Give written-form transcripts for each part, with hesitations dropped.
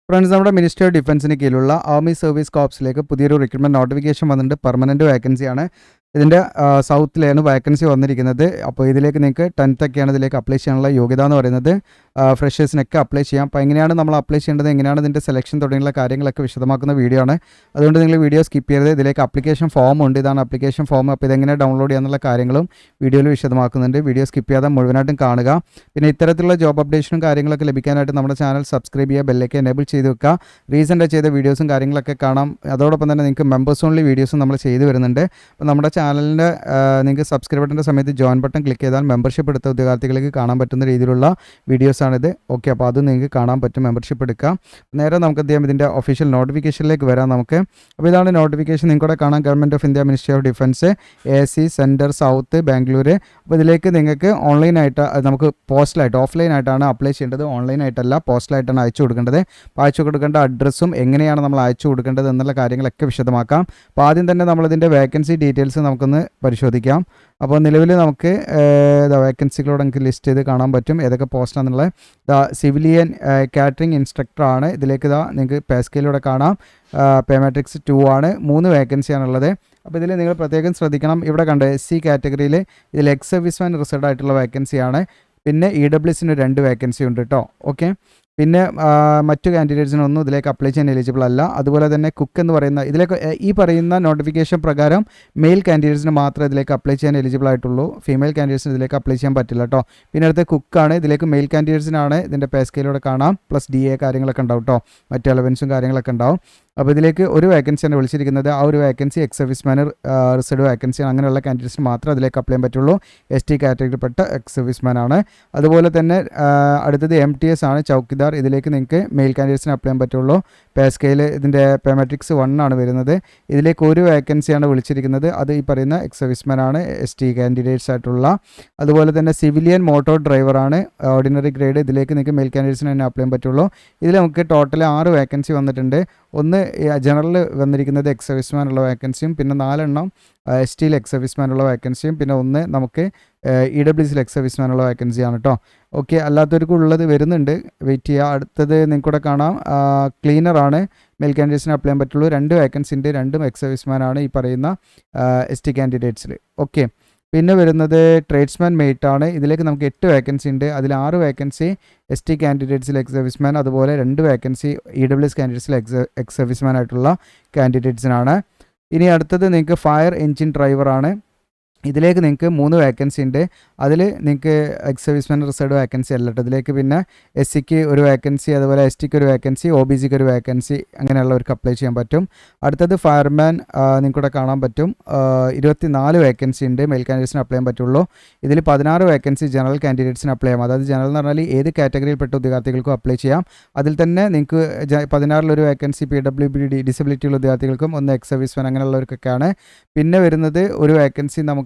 Friends, നമ്മുടെ ministry of ഡിഫൻസിന് കീഴിലുള്ള army service കോർപ്സിലേക്ക് പുതിയൊരു റിക്രൂട്ട്മെന്റ് നോട്ടിഫിക്കേഷൻ വന്നിട്ടുണ്ട്. പെർമനന്റ് വേക്കൻസിയാണ്. ഇതിൻ്റെ സൗത്തിലാണ് വേക്കൻസി വന്നിരിക്കുന്നത്. അപ്പോൾ ഇതിലേക്ക് നിങ്ങൾക്ക് 10th ഒക്കെയാണ് ഇതിലേക്ക് അപ്ലൈ ചെയ്യാനുള്ള യോഗ്യത എന്ന് പറയുന്നത്. ഫ്രഷേഴ്സിനൊക്കെ അപ്ലൈ ചെയ്യാം. അപ്പോൾ എങ്ങനെയാണ് നമ്മൾ അപ്ലൈ ചെയ്യേണ്ടത്, എങ്ങനെയാണ് ഇതിൻ്റെ സെലക്ഷൻ തുടങ്ങിയുള്ള കാര്യങ്ങളൊക്കെ വിശദമാക്കുന്ന വീഡിയോ ആണ്. അതുകൊണ്ട് നിങ്ങൾ വീഡിയോ സ്കിപ്പ് ചെയ്യരുത്. ഇതിലേക്ക് അപ്ലിക്കേഷൻ ഫോം ഉണ്ട്. ഇതാണ് അപ്ലിക്കേഷൻ ഫോം. അപ്പോൾ ഇതെങ്ങനെ ഡൗൺലോഡ് ചെയ്യാന്നുള്ള കാര്യങ്ങളും വീഡിയോയിൽ വിശദമാക്കുന്നുണ്ട്. വീഡിയോ സ്കിപ്പ് ചെയ്യാതെ മുഴുവനായിട്ടും കാണുക. പിന്നെ ഇത്തരത്തിലുള്ള ജോബ് അപ്ഡേഷനും കാര്യങ്ങളൊക്കെ ലഭിക്കാനായിട്ട് നമ്മുടെ ചാനൽ സബ്സ്ക്രൈബ് ചെയ്യുക, ബെല്ലൊക്കെ എനേബിൾ ചെയ്ത് വെക്കുക. റീസെൻ്റ് ചെയ്ത വീഡിയോസും കാര്യങ്ങളൊക്കെ കാണാം. അതോടൊപ്പം തന്നെ നിങ്ങൾക്ക് മെമ്പേഴ്സ് ഓൺലി വീഡിയോസും നമ്മൾ ചെയ്തു വരുന്നുണ്ട്. അപ്പോൾ നമ്മുടെ ചാനലിൻ്റെ നിങ്ങൾക്ക് സബ്സ്ക്രൈബ് ബട്ടൻ്റെ സമയത്ത് ജോയിൻ ബട്ടൺ ക്ലിക്ക് ചെയ്താൽ മെമ്പർഷിപ്പ് എടുത്ത ഉദ്യോഗാർത്ഥികൾക്ക് കാണാൻ പറ്റുന്ന രീതിയിലുള്ള വീഡിയോസാണിത്. ഓക്കെ, അപ്പോൾ അത് നിങ്ങൾക്ക് കാണാൻ പറ്റും. മെമ്പർഷിപ്പ് എടുക്കാം. നേരെ നമുക്ക് ഇതിൻ്റെ ഒഫീഷ്യൽ നോട്ടിഫിക്കേഷനിലേക്ക് വരാം നമുക്ക്. അപ്പോൾ ഇതാണ് നോട്ടിഫിക്കേഷൻ. നിങ്ങൾക്കൂടെ കാണാം. Government of India, ministry of defence, AC centre south, Bangalore. അപ്പോൾ ഇതിലേക്ക് നിങ്ങൾക്ക് ഓൺലൈനായിട്ട് നമുക്ക് പോസ്റ്റലായിട്ട് ഓഫ്ലൈനായിട്ടാണ് അപ്ലൈ ചെയ്യേണ്ടത്. ഓൺലൈനായിട്ടല്ല, പോസ്റ്റലായിട്ടാണ് അയച്ചു കൊടുക്കേണ്ടത്. അപ്പോൾ അയച്ചു കൊടുക്കേണ്ട അഡ്രസ്സും എങ്ങനെയാണ് നമ്മൾ അയച്ചു കൊടുക്കേണ്ടത് എന്നുള്ള കാര്യങ്ങളൊക്കെ വിശദമാക്കാം. അപ്പോൾ ആദ്യം തന്നെ നമ്മളിതിൻ്റെ വേക്കൻസി ഡീറ്റെയിൽസ് നമുക്കൊന്ന് പരിശോധിക്കാം. അപ്പോൾ നിലവിൽ നമുക്ക് വേക്കൻസികളോട് നമുക്ക് ലിസ്റ്റ് ചെയ്ത് കാണാൻ പറ്റും ഏതൊക്കെ പോസ്റ്റാണെന്നുള്ളത്. Civilian catering ഇൻസ്ട്രക്ടറാണ്. ഇതിലേക്ക് നിങ്ങൾക്ക് പേ സ്കെയിലൂടെ കാണാം. പേ മാട്രിക്സ് 2 ആണ്. 3 വേക്കൻസിയാണുള്ളത്. അപ്പോൾ ഇതിൽ നിങ്ങൾ പ്രത്യേകം ശ്രദ്ധിക്കണം. ഇവിടെ കണ്ട് SC കാറ്റഗറിയിൽ ഇതിൽ എക്സ് സർവീസ്മാൻ റിസർവ്ഡ് ആയിട്ടുള്ള വേക്കൻസിയാണ്. പിന്നെ EWSന് 2 വേക്കൻസി ഉണ്ട് കേട്ടോ. ഓക്കെ, പിന്നെ മറ്റു കാൻഡിഡേറ്റ്സിനൊന്നും ഇതിലേക്ക് അപ്ലൈ ചെയ്യാൻ എലിജിബിൾ അല്ല. അതുപോലെ തന്നെ കുക്ക് എന്ന് പറയുന്ന ഇതിലേക്ക് ഈ പറയുന്ന നോട്ടിഫിക്കേഷൻ പ്രകാരം മെയിൽ കാൻഡിഡേറ്റ്സിന് മാത്രമേ ഇതിലേക്ക് അപ്ലൈ ചെയ്യാൻ എലിജിബിൾ ആയിട്ടുള്ളൂ. ഫീമെയിൽ കാൻഡിഡേറ്റ്സിന് ഇതിലേക്ക് അപ്ലൈ ചെയ്യാൻ പറ്റില്ല കേട്ടോ. പിന്നെ അടുത്ത കുക്കാണ്. ഇതിലേക്ക് മെയിൽ കാൻഡിഡേറ്റ്സിനാണ്. ഇതിൻ്റെ പേ സ്കെയിലൂടെ കാണാം. പ്ലസ് DA കാര്യങ്ങളൊക്കെ ഉണ്ടാവും കേട്ടോ. മറ്റ് അലവൻസും കാര്യങ്ങളൊക്കെ ഉണ്ടാവും. അപ്പോൾ ഇതിലേക്ക് ഒരു വേക്കൻസിയാണ് വിളിച്ചിരിക്കുന്നത്. ആ ഒരു വേക്കൻസി എക്സ് സർവീസ്മാൻ റിസർവ്ഡ് വേക്കൻസിയാണ്. അങ്ങനെയുള്ള കാൻഡിഡേറ്റ്സിന് മാത്രമേ അതിലേക്ക് അപ്ലൈ ചെയ്യാൻ പറ്റുള്ളൂ. ST കാറ്റഗറിയിൽപ്പെട്ട എക്സ് സർവീസ്മാൻ ആണ്. അതുപോലെ തന്നെ അടുത്തത് MTS ആണ്, ചൗക്കിദാർ. ഇതിലേക്ക് നിങ്ങൾക്ക് മെയിൽ കാൻഡിഡേറ്റ്സിന് അപ്ലൈ ചെയ്യാൻ പറ്റുള്ളൂ. പേ സ്കെയിൽ ഇതിൻ്റെ പേ മാട്രിക്സ് 1 ആണ് വരുന്നത്. ഇതിലേക്ക് ഒരു വേക്കൻസിയാണ് വിളിച്ചിരിക്കുന്നത്. അത് ഈ പറയുന്ന എക്സ് സർവീസ്മാൻ ആണ്, ST കാൻഡിഡേറ്റ്സ് ആയിട്ടുള്ള. അതുപോലെ തന്നെ സിവിലിയൻ മോട്ടോർ ഡ്രൈവറാണ്, ഓർഡിനറി ഗ്രേഡ്. ഇതിലേക്ക് നിങ്ങൾക്ക് മെയിൽ കാൻഡിഡേറ്റ്സിന് തന്നെ അപ്ലൈ ചെയ്യാൻ പറ്റുള്ളൂ. ഇതിൽ നമുക്ക് ടോട്ടൽ 6 വേക്കൻസി വന്നിട്ടുണ്ട്. ഒന്ന് ജനറൽ വന്നിരിക്കുന്നത് എക്സ് സർവീസ്മാനുള്ള വേക്കൻസിയും, പിന്നെ 4 STയിൽ എക്സ് സർവീസ്മാനുള്ള വേക്കൻസിയും, പിന്നെ 1 നമുക്ക് EWSയിൽ എക്സ് സർവീസ്മാനുള്ള വേക്കൻസിയാണ് കേട്ടോ. ഓക്കെ, അല്ലാത്തവർക്കും ഉള്ളത് വരുന്നുണ്ട്. വെയിറ്റ് ചെയ്യുക. അടുത്തത് നിങ്ങൾക്കൂടെ കാണാം. ക്ലീനറാണ്. മെയിൽ കാൻഡിഡേറ്റ്സിന് അപ്ലൈ ചെയ്യാൻ പറ്റുള്ളൂ. 2 വേക്കൻസി ഉണ്ട്. 2 എക്സ് സർവീസ്മാനാണ് ഈ പറയുന്ന ST കാൻഡിഡേറ്റ്സിൽ. ഓക്കെ, പിന്നെ വരുന്നത് ട്രേഡ്സ്മാൻ മെയ്റ്റ് ആണ്. ഇതിലേക്ക് നമുക്ക് 8 വേക്കൻസി ഉണ്ട്. അതിൽ 6 വേക്കൻസി ST കാൻഡിഡേറ്റ്സിൽ എക്സ് സർവീസ്മാൻ, അതുപോലെ 2 വേക്കൻസി EWS കാൻഡിഡേറ്റ്സിൽ എക്സ് സർവീസ്മാൻ ആയിട്ടുള്ള കാൻഡിഡേറ്റ്സിനാണ്. ഇനി അടുത്തത് നിങ്ങൾക്ക് ഫയർ എൻജിൻ ഡ്രൈവറാണ്. ഇതിലേക്ക് നിങ്ങൾക്ക് 3 വേക്കൻസി ഉണ്ട്. അതിൽ നിങ്ങൾക്ക് എക്സ് സർവീസ്മാൻ റിസർവ്ഡ് വേക്കൻസി അല്ല കേട്ടോ. ഇതിലേക്ക് പിന്നെ SCക്ക് ഒരു വേക്കൻസി, അതുപോലെ STക്ക് ഒരു വേക്കൻസി, OBCക്ക് ഒരു വേക്കൻസി, അങ്ങനെയുള്ളവർക്ക് അപ്ലൈ ചെയ്യാൻ പറ്റും. അടുത്തത് ഫയർമാൻ നിങ്ങൾക്കിവിടെ കാണാൻ പറ്റും. 24 വേക്കൻസി ഉണ്ട്. മെയിൽ കാൻഡിഡേറ്റ്സിന് അപ്ലൈ ചെയ്യാൻ പറ്റുള്ളൂ. ഇതിൽ 16 വേക്കൻസി ജനറൽ കാൻഡിഡേറ്റ്സിന് അപ്ലൈ ചെയ്യാം. അതായത് ജനറൽ എന്ന് പറഞ്ഞാൽ ഏത് കാറ്റഗറിയിൽപ്പെട്ട ഉദ്യോഗാർത്ഥികൾക്കും അപ്ലൈ ചെയ്യാം. അതിൽ തന്നെ നിങ്ങൾക്ക് 16 വേക്കൻസി PWD ഡിസബിലിറ്റി ഉള്ള ഉദ്യോഗാർത്ഥികൾക്കും, 1 എക്സ് സർവീസ്മാൻ അങ്ങനെയുള്ളവർക്കൊക്കെയാണ്. പിന്നെ വരുന്നത് ഒരു വേക്കൻസി നമുക്ക്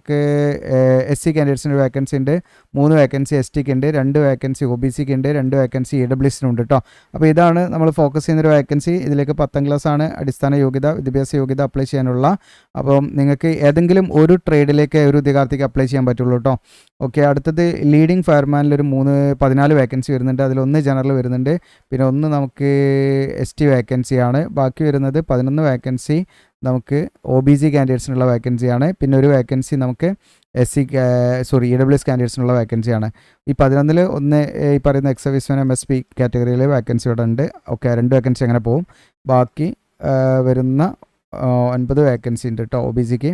SC കാൻഡിഡേറ്റ്സിന് ഒരു വേക്കൻസി ഉണ്ട്. 3 വേക്കൻസി STക്ക് ഉണ്ട്. 2 വേക്കൻസി OBCക്ക് ഉണ്ട്. 2 വേക്കൻസി EWSനുണ്ട് കേട്ടോ. അപ്പോൾ ഇതാണ് നമ്മൾ ഫോക്കസ് ചെയ്യുന്നൊരു വേക്കൻസി. ഇതിലേക്ക് 10ാം ക്ലാസ് ആണ് അടിസ്ഥാന യോഗ്യത, വിദ്യാഭ്യാസ യോഗ്യത അപ്ലൈ ചെയ്യാനുള്ള. അപ്പം നിങ്ങൾക്ക് ഏതെങ്കിലും ഒരു ട്രേഡിലേക്ക് ഒരു ഉദ്യോഗാർത്ഥിക്ക് അപ്ലൈ ചെയ്യാൻ പറ്റുള്ളൂ കേട്ടോ. ഓക്കെ, അടുത്തത് ലീഡിംഗ് ഫയർമാനിലൊരു 14 വേക്കൻസി വരുന്നുണ്ട്. അതിൽ 1 ജനറൽ വരുന്നുണ്ട്. പിന്നെ 1 നമുക്ക് ST വേക്കൻസിയാണ്. ബാക്കി വരുന്നത് 11 വേക്കൻസി നമുക്ക് OBC കാൻഡിഡേറ്റ്സിനുള്ള വേക്കൻസിയാണ്. പിന്നെ ഒരു വേക്കൻസി നമുക്ക് EWS കാൻഡിഡേറ്റ്സിനുള്ള വേക്കൻസിയാണ്. ഈ 11-ൽ 1 ഈ പറയുന്ന എക്സ് സർവീസ്മാൻ MSP കാറ്റഗറിയിൽ വേക്കൻസി ഇവിടെ ഉണ്ട്. ഓക്കെ, 2 വേക്കൻസി അങ്ങനെ പോകും. ബാക്കി വരുന്ന 9 വേക്കൻസി ഉണ്ട് കേട്ടോ OBCക്ക്.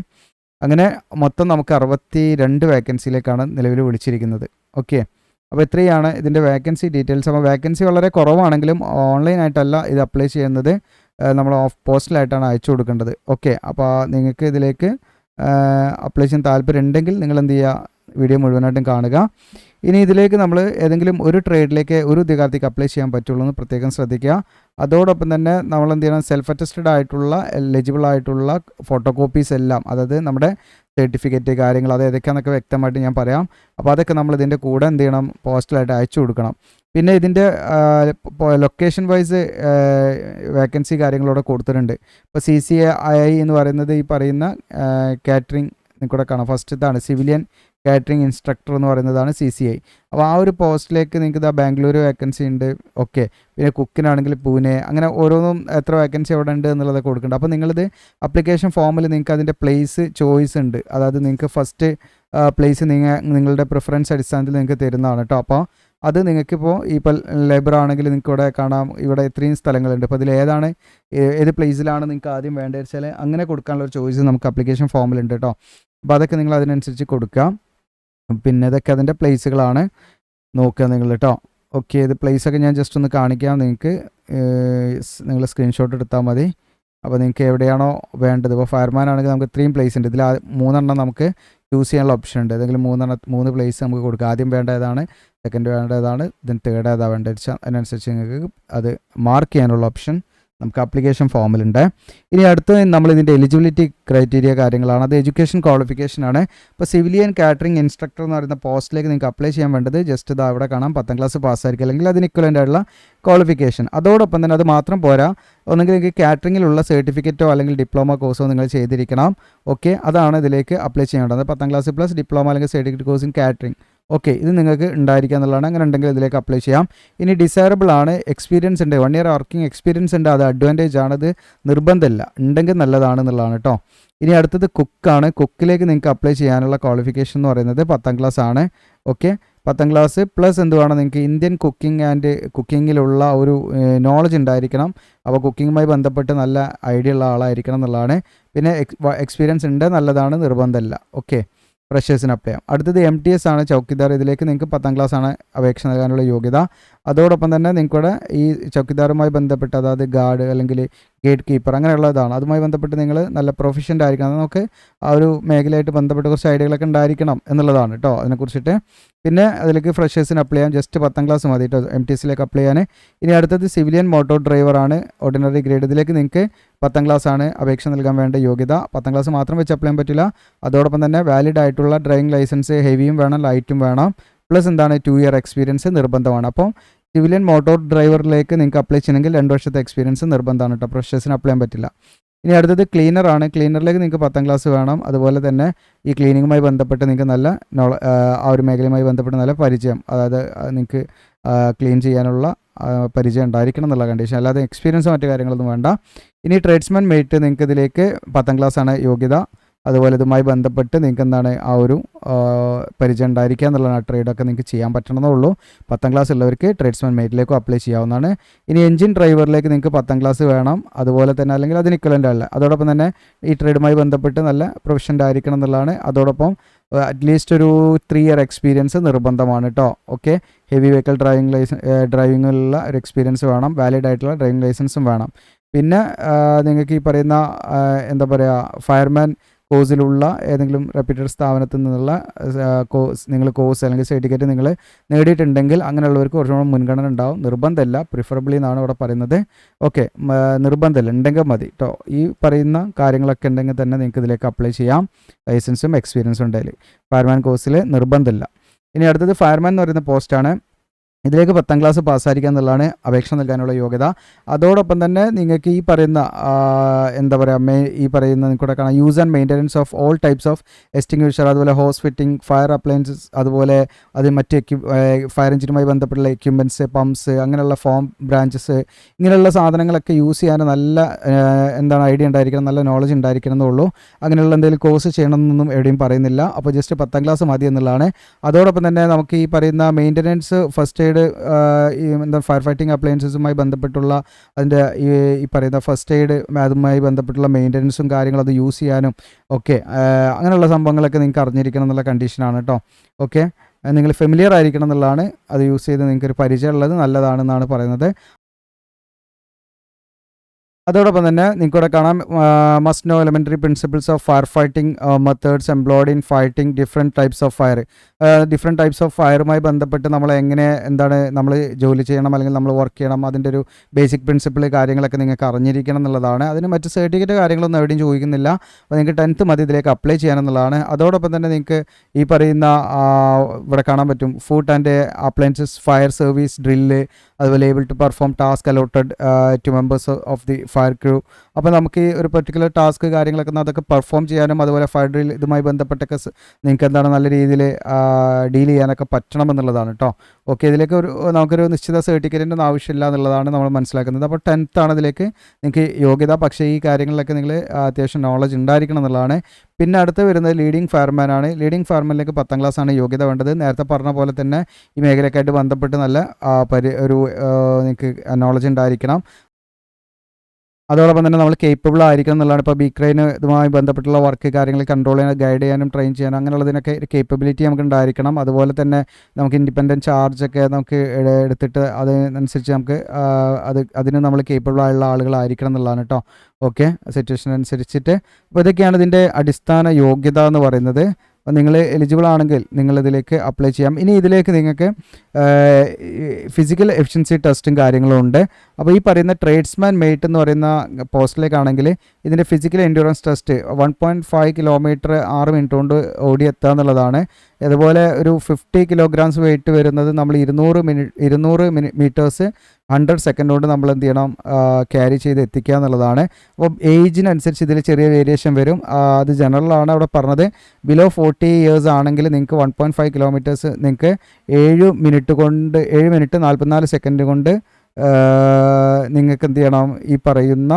അങ്ങനെ മൊത്തം നമുക്ക് 62 വേക്കൻസിയിലേക്കാണ് നിലവിൽ വിളിച്ചിരിക്കുന്നത്. ഓക്കെ, അപ്പോൾ ഇത്രയാണ് ഇതിൻ്റെ വേക്കൻസി ഡീറ്റെയിൽസ്. അപ്പോൾ വേക്കൻസി വളരെ കുറവാണെങ്കിലും ഓൺലൈനായിട്ടല്ല ഇത് അപ്ലൈ ചെയ്യുന്നത്, നമ്മൾ പോസ്റ്റലായിട്ടാണ് അയച്ചു കൊടുക്കേണ്ടത്. ഓക്കെ, അപ്പോൾ നിങ്ങൾക്ക് ഇതിലേക്ക് അപ്ലൈ ചെയ്യാൻ താല്പര്യം ഉണ്ടെങ്കിൽ നിങ്ങൾ എന്ത് ചെയ്യുക, വീഡിയോ മുഴുവനായിട്ടും കാണുക. ഇനി ഇതിലേക്ക് നമ്മൾ ഏതെങ്കിലും ഒരു ട്രേഡിലേക്ക് ഒരു ഉദ്യോഗാർത്ഥിക്ക് അപ്ലൈ ചെയ്യാൻ പറ്റുള്ളൂ എന്ന് പ്രത്യേകം ശ്രദ്ധിക്കുക. അതോടൊപ്പം തന്നെ നമ്മൾ എന്ത് ചെയ്യണം, സെൽഫ് അറ്റസ്റ്റഡ് ആയിട്ടുള്ള എലിജിബിൾ ആയിട്ടുള്ള ഫോട്ടോ കോപ്പീസ് എല്ലാം, അതായത് നമ്മുടെ സർട്ടിഫിക്കറ്റ് കാര്യങ്ങൾ അത് ഏതൊക്കെയാണെന്നൊക്കെ വ്യക്തമായിട്ട് ഞാൻ പറയാം. അപ്പോൾ അതൊക്കെ നമ്മൾ ഇതിൻ്റെ കൂടെ എന്ത് ചെയ്യണം, പോസ്റ്റലായിട്ട് അയച്ചു കൊടുക്കണം. പിന്നെ ഇതിൻ്റെ ലൊക്കേഷൻ വൈസ് വേക്കൻസി കാര്യങ്ങളോടെ കൊടുത്തിട്ടുണ്ട്. ഇപ്പോൾ CCI എന്ന് പറയുന്നത് ഈ പറയുന്ന കാറ്ററിംഗ് നിങ്ങൾക്കൂടെ കാണാം. ഫസ്റ്റ് ഇതാണ് സിവിലിയൻ കാറ്ററിംഗ് ഇൻസ്ട്രക്ടർ എന്ന് പറയുന്നതാണ് CCI. അപ്പോൾ ആ ഒരു പോസ്റ്റിലേക്ക് നിങ്ങൾക്ക് ഇതാ ബാംഗ്ലൂർ വേക്കൻസി ഉണ്ട്. ഓക്കെ, പിന്നെ കുക്കിനാണെങ്കിൽ പൂനെ, അങ്ങനെ ഓരോന്നും എത്ര വേക്കൻസി അവിടെ ഉണ്ട് എന്നുള്ളത് കൊടുക്കുന്നുണ്ട്. അപ്പോൾ നിങ്ങളിത് ആപ്ലിക്കേഷൻ ഫോമിൽ നിങ്ങൾക്ക് അതിൻ്റെ പ്ലേസ് ചോയ്സ് ഉണ്ട്. അതായത് നിങ്ങൾക്ക് ഫസ്റ്റ് പ്ലേസ് നിങ്ങളുടെ പ്രിഫറൻസ് അടിസ്ഥാനത്തിൽ നിങ്ങൾക്ക് തരുന്നതാണ് കേട്ടോ. അപ്പോൾ അത് നിങ്ങൾക്കിപ്പോൾ ഇപ്പോൾ ലേബർ ആണെങ്കിൽ നിങ്ങൾക്ക് ഇവിടെ കാണാം, ഇവിടെ ഇത്രയും സ്ഥലങ്ങളുണ്ട്. അപ്പോൾ ഇതിൽ ഏത് പ്ലേസിലാണ് നിങ്ങൾക്ക് ആദ്യം വേണ്ടത് വെച്ചാൽ അങ്ങനെ കൊടുക്കാനുള്ള ഒരു ചോയ്സ് നമുക്ക് ആപ്ലിക്കേഷൻ ഫോമിലുണ്ട് കേട്ടോ. അപ്പോൾ അതൊക്കെ നിങ്ങൾ അതിനനുസരിച്ച് കൊടുക്കാം. പിന്നെ ഇതൊക്കെ അതിൻ്റെ പ്ലേസുകളാണ്, നോക്കുക നിങ്ങൾ കേട്ടോ. ഓക്കെ, ഇത് പ്ലേസൊക്കെ ഞാൻ ജസ്റ്റ് ഒന്ന് കാണിക്കാം നിങ്ങൾക്ക്. നിങ്ങൾ സ്ക്രീൻഷോട്ട് എടുത്താൽ മതി. അപ്പോൾ നിങ്ങൾക്ക് എവിടെയാണോ വേണ്ടത്, ഇപ്പോൾ ഫയർമാൻ ആണെങ്കിൽ നമുക്ക് 3 പ്ലേസ് ഉണ്ട്. ഇതിൽ 3 നമുക്ക് ചൂസ് ചെയ്യാനുള്ള ഓപ്ഷൻ ഉണ്ട്. ഏതെങ്കിലും 3 പ്ലേസ് നമുക്ക് കൊടുക്കുക. ആദ്യം വേണ്ട ഏതാണ്, സെക്കൻഡ് വേണ്ട ഏതാണ്, ദെൻ തേർഡ് ഏതാണ് വേണ്ടത് വെച്ചാൽ അതിനനുസരിച്ച് നിങ്ങൾക്ക് അത് മാർക്ക് ചെയ്യാനുള്ള ഓപ്ഷൻ നമുക്ക് ആപ്ലിക്കേഷൻ ഫോമിലുണ്ട്. ഇനി അടുത്ത് നമ്മൾ ഇതിൻ്റെ എലിജിബിലിറ്റി ക്രൈറ്റീരിയ കാര്യങ്ങളാണ്. അത് എഡ്യൂക്കേഷൻ ക്വാളിഫിക്കേഷനാണ്. ഇപ്പോൾ സിവിലിയൻ കാറ്ററിംഗ് ഇൻസ്ട്രക്ടർ എന്ന് പറയുന്ന പോസ്റ്റിലേക്ക് നിങ്ങൾക്ക് അപ്ലൈ ചെയ്യാൻ വേണ്ടത് ജസ്റ്റ് ഇത് അവിടെ കാണാം, 10ാം ക്ലാസ് പാസ്സായിരിക്കും, അല്ലെങ്കിൽ അതിന് ഇക്വലൻ്റ് ആയിട്ടുള്ള ക്വാളിഫിക്കേഷൻ. അതോടൊപ്പം തന്നെ അത് മാത്രം പോരാ, ഒന്നെങ്കിൽ നിങ്ങൾക്ക് കാറ്ററിങ്ങിലുള്ള സർട്ടിഫിക്കറ്റോ അല്ലെങ്കിൽ ഡിപ്ലോമ കോഴ്സോ നിങ്ങൾ ചെയ്തിരിക്കണം. ഓക്കെ, അതാണ് ഇതിലേക്ക് അപ്ലൈ ചെയ്യേണ്ടത്. 10ാം ക്ലാസ് പ്ലസ് ഡിപ്ലോമ അല്ലെങ്കിൽ certificate course in catering. Okay, ഇത് നിങ്ങൾക്ക് ഉണ്ടായിരിക്കുക എന്നുള്ളതാണ്. അങ്ങനെ ഉണ്ടെങ്കിൽ ഇതിലേക്ക് അപ്ലൈ ചെയ്യാം. ഇനി ഡിസൈറബിൾ ആണ്, എക്സ്പീരിയൻസ് ഉണ്ട്, 1 ഇയർ വർക്കിംഗ് എക്സ്പീരിയൻസ് ഉണ്ട്, അത് അഡ്വാൻറ്റേജ് ആണ്, അത് നിർബന്ധമില്ല, ഉണ്ടെങ്കിൽ നല്ലതാണെന്നുള്ളതാണ് കേട്ടോ. ഇനി അടുത്തത് കുക്കാണ്. കുക്കിലേക്ക് നിങ്ങൾക്ക് അപ്ലൈ ചെയ്യാനുള്ള ക്വാളിഫിക്കേഷൻ എന്ന് പറയുന്നത് 10ാം ക്ലാസ് ആണ്. ഓക്കെ, 10ാം ക്ലാസ് പ്ലസ് എന്തുവാണ്, നിങ്ങൾക്ക് ഇന്ത്യൻ കുക്കിംഗ് ആൻഡ് കുക്കിങ്ങിലുള്ള ഒരു നോളജ് ഉണ്ടായിരിക്കണം. അപ്പോൾ കുക്കിങ്ങുമായി ബന്ധപ്പെട്ട് നല്ല ഐഡിയ ഉള്ള ആളായിരിക്കണം എന്നുള്ളതാണ്. പിന്നെ എക്സ്പീരിയൻസ് ഉണ്ട്, നല്ലതാണ്, നിർബന്ധമില്ല. ഓക്കെ, ഫ്രഷേഴ്സിന് അപ്ലൈ ചെയ്യാം. അടുത്തത് MTS ആണ്, ചൗക്കിദാർ. ഇതിലേക്ക് നിങ്ങൾക്ക് 10ാം ക്ലാസ് ആണ് അപേക്ഷ നൽകാനുള്ള യോഗ്യത. അതോടൊപ്പം തന്നെ നിങ്ങൾക്കിവിടെ ഈ ചൗക്കിദാറുമായി ബന്ധപ്പെട്ട്, അതായത് ഗാർഡ് അല്ലെങ്കിൽ ഗേറ്റ് കീപ്പർ അങ്ങനെയുള്ളതാണ്, അതുമായി ബന്ധപ്പെട്ട് നിങ്ങൾ നല്ല പ്രൊഫഷൻ്റ് ആയിരിക്കണം. നമുക്ക് ആ ഒരു മേഖലയായിട്ട് ബന്ധപ്പെട്ട് കുറച്ച് ഐഡിയകളൊക്കെ ഉണ്ടായിരിക്കണം എന്നുള്ളതാണ് കേട്ടോ അതിനെക്കുറിച്ചിട്ട്. പിന്നെ അതിലേക്ക് ഫ്രഷേഴ്സിന് അപ്ലൈ ചെയ്യാം, ജസ്റ്റ് 10ാം ക്ലാസ് മതി കേട്ടോ MTSലേക്ക് അപ്ലൈ ചെയ്യാൻ. ഇനി അടുത്തത് സിവിലിയൻ മോട്ടോർ ഡ്രൈവറാണ്, ഓർഡിനറി ഗ്രേഡ്. ഇതിലേക്ക് നിങ്ങൾക്ക് 10ാം ക്ലാസ് ആണ് അപേക്ഷ നൽകാൻ വേണ്ട യോഗ്യത. 10ാം ക്ലാസ് മാത്രം വെച്ച് അപ്ലൈ ചെയ്യാൻ പറ്റില്ല. അതോടൊപ്പം തന്നെ വാലിഡ് ആയിട്ടുള്ള ഡ്രൈവിംഗ് ലൈസൻസ്, ഹെവിയും വേണം ലൈറ്റും വേണം, പ്ലസ് എന്താണ് 2 ഇയർ എക്സ്പീരിയൻസ് നിർബന്ധമാണ്. അപ്പോൾ സിവിലിയൻ മോട്ടോർ ഡ്രൈവറിലേക്ക് നിങ്ങൾക്ക് അപ്ലൈ ചെയ്യണമെങ്കിൽ 2 വർഷത്തെ എക്സ്പീരിയൻസ് നിർബന്ധമാണ് കേട്ടോ. ഫ്രഷേഴ്സിന് അപ്ലൈ ചെയ്യാൻ പറ്റില്ല. ഇനി അടുത്തത് ക്ലീനറാണ്. ക്ലീനറിലേക്ക് നിങ്ങൾക്ക് 10ാം ക്ലാസ് വേണം. അതുപോലെ തന്നെ ഈ ക്ലീനിങ്ങുമായി ബന്ധപ്പെട്ട് നിങ്ങൾക്ക് നല്ല ആ ഒരു മേഖലയുമായി ബന്ധപ്പെട്ട് നല്ല പരിചയം, അതായത് നിങ്ങൾക്ക് ക്ലീൻ ചെയ്യാനുള്ള പരിചയം ഉണ്ടായിരിക്കണം എന്നുള്ള കണ്ടീഷൻ, അല്ലാതെ എക്സ്പീരിയൻസ് മറ്റു കാര്യങ്ങളൊന്നും വേണ്ട. ഇനി ട്രേഡ്സ്മാൻ മെയ്റ്റ്, നിങ്ങൾക്ക് ഇതിലേക്ക് 10ാം ക്ലാസ് ആണ് യോഗ്യത. അതുപോലെ ഇതുമായി ബന്ധപ്പെട്ട് നിങ്ങൾക്ക് എന്താണ് ആ ഒരു പരിചയം ഉണ്ടായിരിക്കുക എന്നുള്ളതാണ്. ട്രേഡൊക്കെ നിങ്ങൾക്ക് ചെയ്യാൻ പറ്റണമെന്നേ ഉള്ളൂ. 10ാം ക്ലാസ് ഉള്ളവർക്ക് ട്രേഡ്സ്മാൻ മെയ്റ്റിലേക്കും അപ്ലൈ ചെയ്യാവുന്നതാണ്. ഇനി എഞ്ചിൻ ഡ്രൈവറിലേക്ക് നിങ്ങൾക്ക് 10ാം ക്ലാസ് വേണം. അതുപോലെ തന്നെ അല്ലെങ്കിൽ അതിന് ഇക്വലൻ്റ് അല്ല. അതോടൊപ്പം തന്നെ ഈ ട്രേഡുമായി ബന്ധപ്പെട്ട് നല്ല പ്രൊഫഷൻ്റ് ആയിരിക്കണം എന്നുള്ളതാണ്. അതോടൊപ്പം അറ്റ്ലീസ്റ്റ് ഒരു 3 ഇയർ എക്സ്പീരിയൻസ് നിർബന്ധമാണ് കേട്ടോ. ഓക്കെ, ഹെവി വെഹിക്കിൾ ഡ്രൈവിങ്ങിലുള്ള ഒരു എക്സ്പീരിയൻസ് വേണം, വാലിഡ് ആയിട്ടുള്ള ഡ്രൈവിംഗ് ലൈസൻസും വേണം. പിന്നെ നിങ്ങൾക്ക് ഈ പറയുന്ന എന്താ പറയുക, ഫയർമാൻ കോഴ്സിലുള്ള ഏതെങ്കിലും റെപ്യൂട്ടഡ് സ്ഥാപനത്തിൽ നിന്നുള്ള കോഴ്സ് അല്ലെങ്കിൽ സർട്ടിഫിക്കറ്റ് നിങ്ങൾ നേടിയിട്ടുണ്ടെങ്കിൽ അങ്ങനെയുള്ളവർക്ക് കുറച്ചുകൂടെ മുൻഗണന ഉണ്ടാവും. നിർബന്ധമില്ല, പ്രിഫറബിളി എന്നാണ് ഇവിടെ പറയുന്നത്. ഓക്കെ, നിർബന്ധമില്ല, ഉണ്ടെങ്കിൽ മതി കേട്ടോ. ഈ പറയുന്ന കാര്യങ്ങളൊക്കെ ഉണ്ടെങ്കിൽ തന്നെ നിങ്ങൾക്ക് ഇതിലേക്ക് അപ്ലൈ ചെയ്യാം. ലൈസൻസും എക്സ്പീരിയൻസും ഉണ്ടെങ്കിൽ. ഫയർമാൻ കോഴ്സിൽ നിർബന്ധമില്ല. ഇനി അടുത്തത് ഫയർമാൻ എന്ന് പറയുന്ന പോസ്റ്റാണ്. ഇതിലേക്ക് 10ാം ക്ലാസ് പാസ്സായിരിക്കുക എന്നുള്ളതാണ് അപേക്ഷ നൽകാനുള്ള യോഗ്യത. അതോടൊപ്പം തന്നെ നിങ്ങൾക്ക് ഈ പറയുന്ന എന്താ പറയുക, ഈ പറയുന്ന നിങ്ങൾക്കൂടെ കാണാം, use and maintenance of all types of extinguisher, അതുപോലെ ഹോസ് ഫിറ്റിംഗ്, ഫയർ അപ്ലയൻസസ്, അതുപോലെ അത് മറ്റ് ഫയർ എഞ്ചിനുമായി ബന്ധപ്പെട്ടുള്ള എക്യുപ്മെൻറ്റ്സ്, പമ്പ്സ്, അങ്ങനെയുള്ള ഫോം ബ്രാഞ്ചസ്, ഇങ്ങനെയുള്ള സാധനങ്ങളൊക്കെ യൂസ് ചെയ്യാൻ നല്ല എന്താണ് ഐഡിയ ഉണ്ടായിരിക്കണം, നല്ല നോളജ് ഉണ്ടായിരിക്കണം എന്നുള്ളൂ. അങ്ങനെയുള്ള എന്തെങ്കിലും കോഴ്സ് ചെയ്യണമെന്നൊന്നും എവിടെയും പറയുന്നില്ല. അപ്പോൾ ജസ്റ്റ് 10ാം ക്ലാസ് മതി എന്നുള്ളതാണ്. അതോടൊപ്പം തന്നെ നമുക്ക് ഈ പറയുന്ന മെയിൻ്റനൻസ്, ഫസ്റ്റ് എയ്ഡ്, എന്താ ഫയർ ഫൈറ്റിംഗ് അപ്ലയൻസസുമായി ബന്ധപ്പെട്ടുള്ള അതിൻ്റെ ഈ പറയുന്ന ഫസ്റ്റ് എയ്ഡ്, അതുമായി ബന്ധപ്പെട്ടുള്ള മെയിൻ്റനൻസും കാര്യങ്ങളും അത് യൂസ് ചെയ്യാനും ഒക്കെ അങ്ങനെയുള്ള സംഭവങ്ങളൊക്കെ നിങ്ങൾക്ക് അറിഞ്ഞിരിക്കണം എന്നുള്ള കണ്ടീഷനാണ് കേട്ടോ. ഓക്കെ, നിങ്ങൾ ഫെമിലിയർ ആയിരിക്കണം എന്നുള്ളതാണ്. അത് യൂസ് ചെയ്ത് നിങ്ങൾക്കൊരു പരിചയം ഉള്ളത് നല്ലതാണെന്നാണ് പറയുന്നത്. അതോടൊപ്പം തന്നെ നിങ്ങൾക്കിവിടെ കാണാം, must know elementary principles of fire fighting methods employed in fighting different types of fire. Different types of ഫയറുമായി ബന്ധപ്പെട്ട് നമ്മൾ എങ്ങനെ എന്താണ് നമ്മൾ ജോലി ചെയ്യണം അല്ലെങ്കിൽ നമ്മൾ വർക്ക് ചെയ്യണം, അതിൻ്റെ ഒരു ബേസിക് പ്രിൻസിപ്പിൾ കാര്യങ്ങളൊക്കെ നിങ്ങൾക്ക് അറിഞ്ഞിരിക്കണം എന്നുള്ളതാണ്. അതിന് മറ്റ് സർട്ടിഫിക്കറ്റ് കാര്യങ്ങളൊന്നും എവിടെയും ചോദിക്കുന്നില്ല. അപ്പോൾ നിങ്ങൾക്ക് 10th മതി ഇതിലേക്ക് അപ്ലൈ ചെയ്യാനെന്നുള്ളതാണ്. അതോടൊപ്പം തന്നെ നിങ്ങൾക്ക് ഈ പറയുന്ന ഇവിടെ കാണാൻ പറ്റും, food and appliances, fire service, drill, അതുപോലെ able to perform task allotted to members of the fire crew. അപ്പോൾ നമുക്ക് ഈ ഒരു പെർട്ടിക്കുലർ ടാസ്ക് കാര്യങ്ങളൊക്കെ അതൊക്കെ പെർഫോം ചെയ്യാനും അതുപോലെ ഫയർ ഡ്രിൽ ഇതുമായി ബന്ധപ്പെട്ടൊക്കെ നിങ്ങൾക്ക് എന്താണ് നല്ല രീതിയിൽ ഡീൽ ചെയ്യാനൊക്കെ പറ്റണമെന്നുള്ളതാണ് കേട്ടോ. ഓക്കെ, ഇതിലേക്ക് നമുക്കൊരു നിശ്ചിത സർട്ടിഫിക്കറ്റിൻ്റെ ആവശ്യമില്ല എന്നുള്ളതാണ് നമ്മൾ മനസ്സിലാക്കുന്നത്. അപ്പോൾ 10th ആണ് ഇതിലേക്ക് നിങ്ങൾക്ക് യോഗ്യത. പക്ഷേ ഈ കാര്യങ്ങളിലൊക്കെ നിങ്ങൾ അത്യാവശ്യം നോളജ് ഉണ്ടായിരിക്കണം എന്നുള്ളതാണ്. പിന്നെ അടുത്ത് വരുന്നത് ലീഡിംഗ് ഫയർമാൻ ആണ്. ലീഡിംഗ് ഫയർമാനിലേക്ക് 10ാം ക്ലാസ് ആണ് യോഗ്യത വേണ്ടത്. നേരത്തെ പറഞ്ഞ പോലെ തന്നെ ഈ മേഖലയൊക്കെയായിട്ട് ബന്ധപ്പെട്ട് നല്ല നിങ്ങൾക്ക് നോളജ് ഉണ്ടായിരിക്കണം. അതോടൊപ്പം തന്നെ നമ്മൾ കേപ്പബിൾ ആയിരിക്കണം എന്നുള്ളതാണ്. ഇപ്പോൾ ബീക്രൈന് ഇതുമായി ബന്ധപ്പെട്ടുള്ള വർക്ക് കാര്യങ്ങൾ കൺട്രോൾ ചെയ്യാനും ഗൈഡ് ചെയ്യാനും ട്രെയിൻ ചെയ്യാനും അങ്ങനെയുള്ളതിനൊക്കെ കേപ്പബിലിറ്റി നമുക്ക് ഉണ്ടായിരിക്കണം. അതുപോലെ തന്നെ നമുക്ക് ഇൻഡിപെൻഡൻറ്റ് ചാർജൊക്കെ നമുക്ക് എടുത്തിട്ട് അതിനനുസരിച്ച് നമുക്ക് അതിന് നമ്മൾ കേപ്പബിൾ ആയുള്ള ആളുകളായിരിക്കണം എന്നുള്ളതാണ് കേട്ടോ. ഓക്കെ, സിറ്റുവേഷൻ അനുസരിച്ചിട്ട്. അപ്പോൾ ഇതൊക്കെയാണ് ഇതിൻ്റെ അടിസ്ഥാന യോഗ്യത എന്ന് പറയുന്നത്. അപ്പോൾ നിങ്ങൾ എലിജിബിൾ ആണെങ്കിൽ നിങ്ങളിതിലേക്ക് അപ്ലൈ ചെയ്യാം. ഇനി ഇതിലേക്ക് നിങ്ങൾക്ക് ഫിസിക്കൽ എഫിഷ്യൻസി ടെസ്റ്റും കാര്യങ്ങളും ഉണ്ട്. അപ്പോൾ ഈ പറയുന്ന ട്രേഡ്സ്മാൻ മെയ്റ്റ് എന്ന് പറയുന്ന പോസ്റ്റിലേക്കാണെങ്കിൽ ഇതിൻ്റെ physical endurance test 1.5 kilometre 6 minute കൊണ്ട് ഓടിയെത്തുക എന്നുള്ളതാണ്. അതുപോലെ ഒരു 50 കിലോഗ്രാംസ് വെയിറ്റ് വരുന്നത് നമ്മൾ 200 മീറ്റേഴ്സ് 100 സെക്കൻഡ് കൊണ്ട് നമ്മൾ എന്ത് ചെയ്യണം, ക്യാരി ചെയ്ത് എത്തിക്കുക എന്നുള്ളതാണ്. അപ്പോൾ ഏജിനനുസരിച്ച് ഇതിൽ ചെറിയ വേരിയേഷൻ വരും. അത് ജനറലാണ് അവിടെ പറഞ്ഞത്. ബിലോ 40 ഇയേഴ്സ് ആണെങ്കിൽ നിങ്ങൾക്ക് 1.5 കിലോമീറ്റേഴ്സ് നിങ്ങൾക്ക് 7 മിനിറ്റ് 44 സെക്കൻഡ് കൊണ്ട് നിങ്ങൾക്ക് എന്ത് ചെയ്യണം, ഈ പറയുന്ന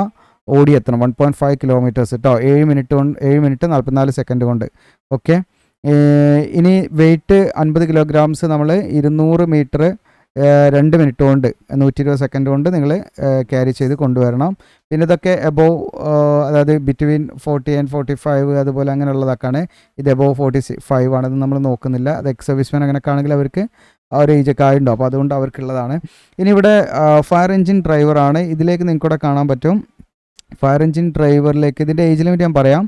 ഓടിയെത്തണം 1.5 കിലോമീറ്റേഴ്സ് കേട്ടോ. 7 മിനിറ്റ് 44 സെക്കൻഡ് കൊണ്ട്. ഓക്കെ, ഇനി വെയിറ്റ് 50 കിലോഗ്രാംസ് നമ്മൾ 200 മീറ്റർ 2 മിനിറ്റ് കൊണ്ട് 120 സെക്കൻഡ് കൊണ്ട് നിങ്ങൾ ക്യാരി ചെയ്ത് കൊണ്ടുവരണം. പിന്നെ ഇതൊക്കെ എബോവ്, അതായത് ബിറ്റ്വീൻ 40 and 45 അതുപോലെ അങ്ങനെയുള്ളതൊക്കെയാണ്. ഇത് എബോവ് 45 ആണത് നമ്മൾ നോക്കുന്നില്ല. അത് എക്സ് സർവീസ്മാൻ അങ്ങനെയൊക്കെ ആണെങ്കിൽ അവർക്ക് ആ ഒരു ഏജൊക്കെ ആയിട്ടുണ്ടോ, അപ്പോൾ അതുകൊണ്ട് അവർക്കുള്ളതാണ്. ഇനി ഇവിടെ ഫയർ എഞ്ചിൻ ഡ്രൈവറാണ്. ഇതിലേക്ക് നിങ്ങൾക്കിവിടെ കാണാൻ പറ്റും ഫയർ എഞ്ചിൻ ഡ്രൈവറിലേക്ക്. ഇതിൻ്റെ ഏജ് ലിമിറ്റ് ഞാൻ പറയാം.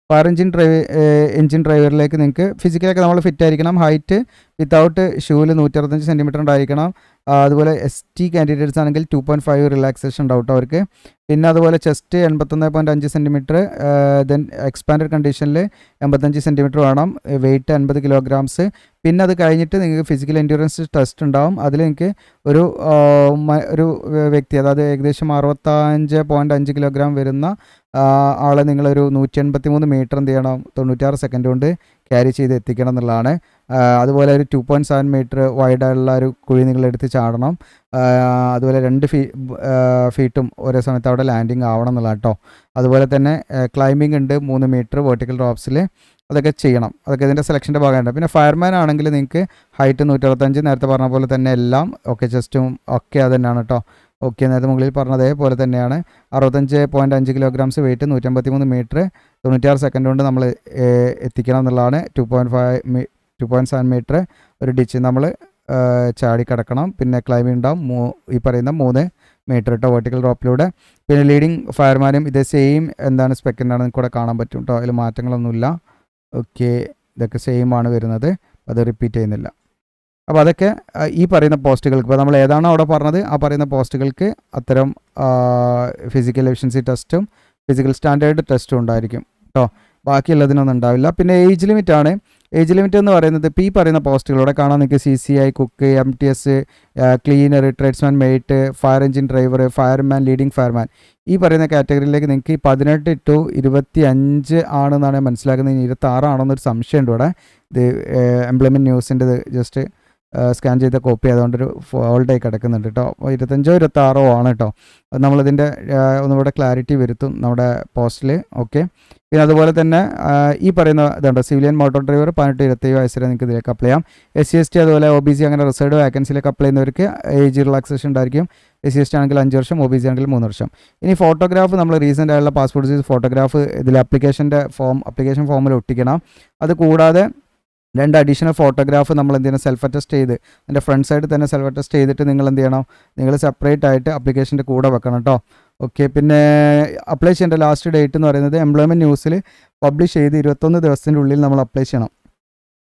ഫയർ എഞ്ചിൻ ഡ്രൈവറിലേക്ക് നിങ്ങൾക്ക് ഫിസിക്കലൊക്കെ നമ്മൾ ഫിറ്റ് ആയിരിക്കണം. ഹൈറ്റ് വിത്തൗട്ട് ഷൂവിൽ 165 സെൻറ്റിമീറ്റർ ഉണ്ടായിരിക്കണം. അതുപോലെ ST കാൻഡിഡേറ്റ്സ് ആണെങ്കിൽ 2.5 റിലാക്സേഷൻ ഉണ്ടാവും അവർക്ക്. പിന്നെ അതുപോലെ ചെസ്റ്റ് 81.5 സെൻറ്റിമീറ്റർ, ദെൻ എക്സ്പാൻഡഡ് കണ്ടീഷനിൽ 85 സെൻറ്റിമീറ്റർ വേണം. Weight 50 kilograms. പിന്നെ അത് കഴിഞ്ഞിട്ട് നിങ്ങൾക്ക് ഫിസിക്കൽ എൻഡ്യൂറൻസ് ടെസ്റ്റ് ഉണ്ടാവും. അതിൽ നിങ്ങൾക്ക് ഒരു വ്യക്തി, അതായത് ഏകദേശം 65.5 കിലോഗ്രാം വരുന്ന ആളെ നിങ്ങളൊരു 183 മീറ്റർ എന്ത് ചെയ്യണം, 96 സെക്കൻഡ് കൊണ്ട് ക്യാരി ചെയ്ത് എത്തിക്കണം എന്നുള്ളതാണ്. അതുപോലെ ഒരു 2.7 മീറ്റർ വൈഡായുള്ള ഒരു കുഴി നിങ്ങളെടുത്ത് ചാടണം. അതുപോലെ 2 ഫീറ്റും ഒരേ സമയത്ത് അവിടെ ലാൻഡിങ് ആവണം എന്നുള്ളതാണ് കേട്ടോ. അതുപോലെ തന്നെ ക്ലൈമ്പിംഗ് ഉണ്ട് 3 മീറ്റർ വെർട്ടിക്കൽ ഡ്രോപ്സിൽ. അതൊക്കെ ചെയ്യണം. അതൊക്കെ ഇതിൻ്റെ സെലക്ഷൻ്റെ ഭാഗമുണ്ട്. പിന്നെ ഫയർമാൻ ആണെങ്കിൽ നിങ്ങൾക്ക് ഹൈറ്റ് 165, നേരത്തെ പറഞ്ഞ പോലെ തന്നെ എല്ലാം ഓക്കെ, ചെസ്റ്റും ഒക്കെ അത് തന്നെയാണ് കേട്ടോ. ഓക്കെ, നേരത്തെ മുകളിൽ പറഞ്ഞതേപോലെ തന്നെയാണ്. 65.5 കിലോഗ്രാംസ് വെയിറ്റ്, 153 മീറ്റർ 96 സെക്കൻഡ് കൊണ്ട് നമ്മൾ എത്തിക്കണം എന്നുള്ളതാണ്. 2.7 മീറ്റർ ഒരു ഡിച്ച് നമ്മൾ ചാടി കിടക്കണം. പിന്നെ ക്ലൈമ്പിംഗ് ഉണ്ടാവും ഈ പറയുന്ന 3 മീറ്റർ കേട്ടോ വെർട്ടിക്കൽ ഡ്രോപ്പിലൂടെ. പിന്നെ ലീഡിങ് ഫയർമാനും ഇതേ സെയിം സ്പെക്കിൻ്റാണ് നിങ്ങൾക്ക് ഇവിടെ കാണാൻ പറ്റും കേട്ടോ. അതിൽ മാറ്റങ്ങളൊന്നുമില്ല. ഓക്കെ, ഇതൊക്കെ സെയിം ആണ് വരുന്നത്, അത് റിപ്പീറ്റ് ചെയ്യുന്നില്ല. അപ്പോൾ അതൊക്കെ ഈ പറയുന്ന പോസ്റ്റുകൾക്ക്, ഇപ്പോൾ നമ്മൾ ഏതാണോ അവിടെ പറഞ്ഞത് ആ പറയുന്ന പോസ്റ്റുകൾക്ക് അത്തരം ഫിസിക്കൽ എഫിഷ്യൻസി ടെസ്റ്റും ഫിസിക്കൽ സ്റ്റാൻഡേർഡ് ടെസ്റ്റും ഉണ്ടായിരിക്കും കേട്ടോ. ബാക്കിയുള്ളതിനൊന്നും ഉണ്ടാവില്ല. പിന്നെ ഏജ് ലിമിറ്റാണ്. ഏജ് ലിമിറ്റ് എന്ന് പറയുന്നത് ഇപ്പോൾ ഈ പറയുന്ന പോസ്റ്റുകളോടെ കാണാൻ നിങ്ങൾക്ക് CCI, cook, MTS, cleaner, tradesman made, fire engine driver, fireman, leading fireman, ഈ പറയുന്ന കാറ്റഗറിയിലേക്ക് നിങ്ങൾക്ക് 18 to 25 ആണെന്നാണ് മനസ്സിലാക്കുന്നത്. 26 ആണെന്നൊരു സംശയമുണ്ട് ഇവിടെ. ഇത് എംപ്ലോയ്മെൻറ്റ് ന്യൂസിൻ്റെ ജസ്റ്റ് സ്കാൻ ചെയ്ത കോപ്പി ആയതുകൊണ്ടൊരു ഫോൾഡായി കിടക്കുന്നുണ്ട് കേട്ടോ. 25 or 26 ആണ് കേട്ടോ. അത് നമ്മളിതിൻ്റെ ഒന്നുകൂടെ ക്ലാരിറ്റി വരുത്തും നമ്മുടെ പോസ്റ്റിൽ. ഓക്കെ, പിന്നെ അതുപോലെ തന്നെ ഈ പറയുന്ന ഇതുണ്ട് സിവിലിയൻ മോട്ടോർ ഡ്രൈവർ 18 to 27 വയസ്സ് വരെ നിങ്ങൾക്ക് ഇതിലേക്ക് അപ്ലൈ ചെയ്യാം. SC/ST അതുപോലെ OBC അങ്ങനെ റിസർവ്ഡ് വാക്കൻസിയിലേക്ക് അപ്ലൈ ചെയ്യുന്നവർക്ക് ഏജ് റിലാക്സേഷൻ ഉണ്ടായിരിക്കും. SC/ST ആണെങ്കിൽ 5 വർഷം, OBC ആണെങ്കിൽ 3 വർഷം. ഇനി ഫോട്ടോഗ്രാഫ് നമ്മൾ റീസെൻ്റ് ആയുള്ള പാസ്പോർട്ട് സൈസ് ഫോട്ടോഗ്രാഫ് ഇതിൽ അപ്ലിക്കേഷൻ ഫോമിൽ ഒട്ടിക്കണം. അത് കൂടാതെ 2 അഡീഷണൽ ഫോട്ടോഗ്രാഫ് നമ്മൾ എന്ത് ചെയ്യണം, സെൽഫ് അറ്റസ്റ്റ് ചെയ്ത് അതിൻ്റെ ഫ്രണ്ട് സൈഡിൽ തന്നെ സെൽഫ് അറ്റസ്റ്റ് ചെയ്തിട്ട് നിങ്ങൾ എന്ത് ചെയ്യണം, നിങ്ങൾ സെപ്പറേറ്റ് ആയിട്ട് അപ്ലിക്കേഷൻ്റെ കൂടെ വെക്കണം കേട്ടോ. ഓക്കെ, പിന്നെ അപ്ലൈ ചെയ്യേണ്ട ലാസ്റ്റ് ഡേറ്റ് എന്ന് പറയുന്നത് എംപ്ലോയ്മെൻറ്റ് ന്യൂസിൽ പബ്ലിഷ് ചെയ്ത് 21 ദിവസത്തിൻ്റെ ഉള്ളിൽ നമ്മൾ അപ്ലൈ ചെയ്യണം.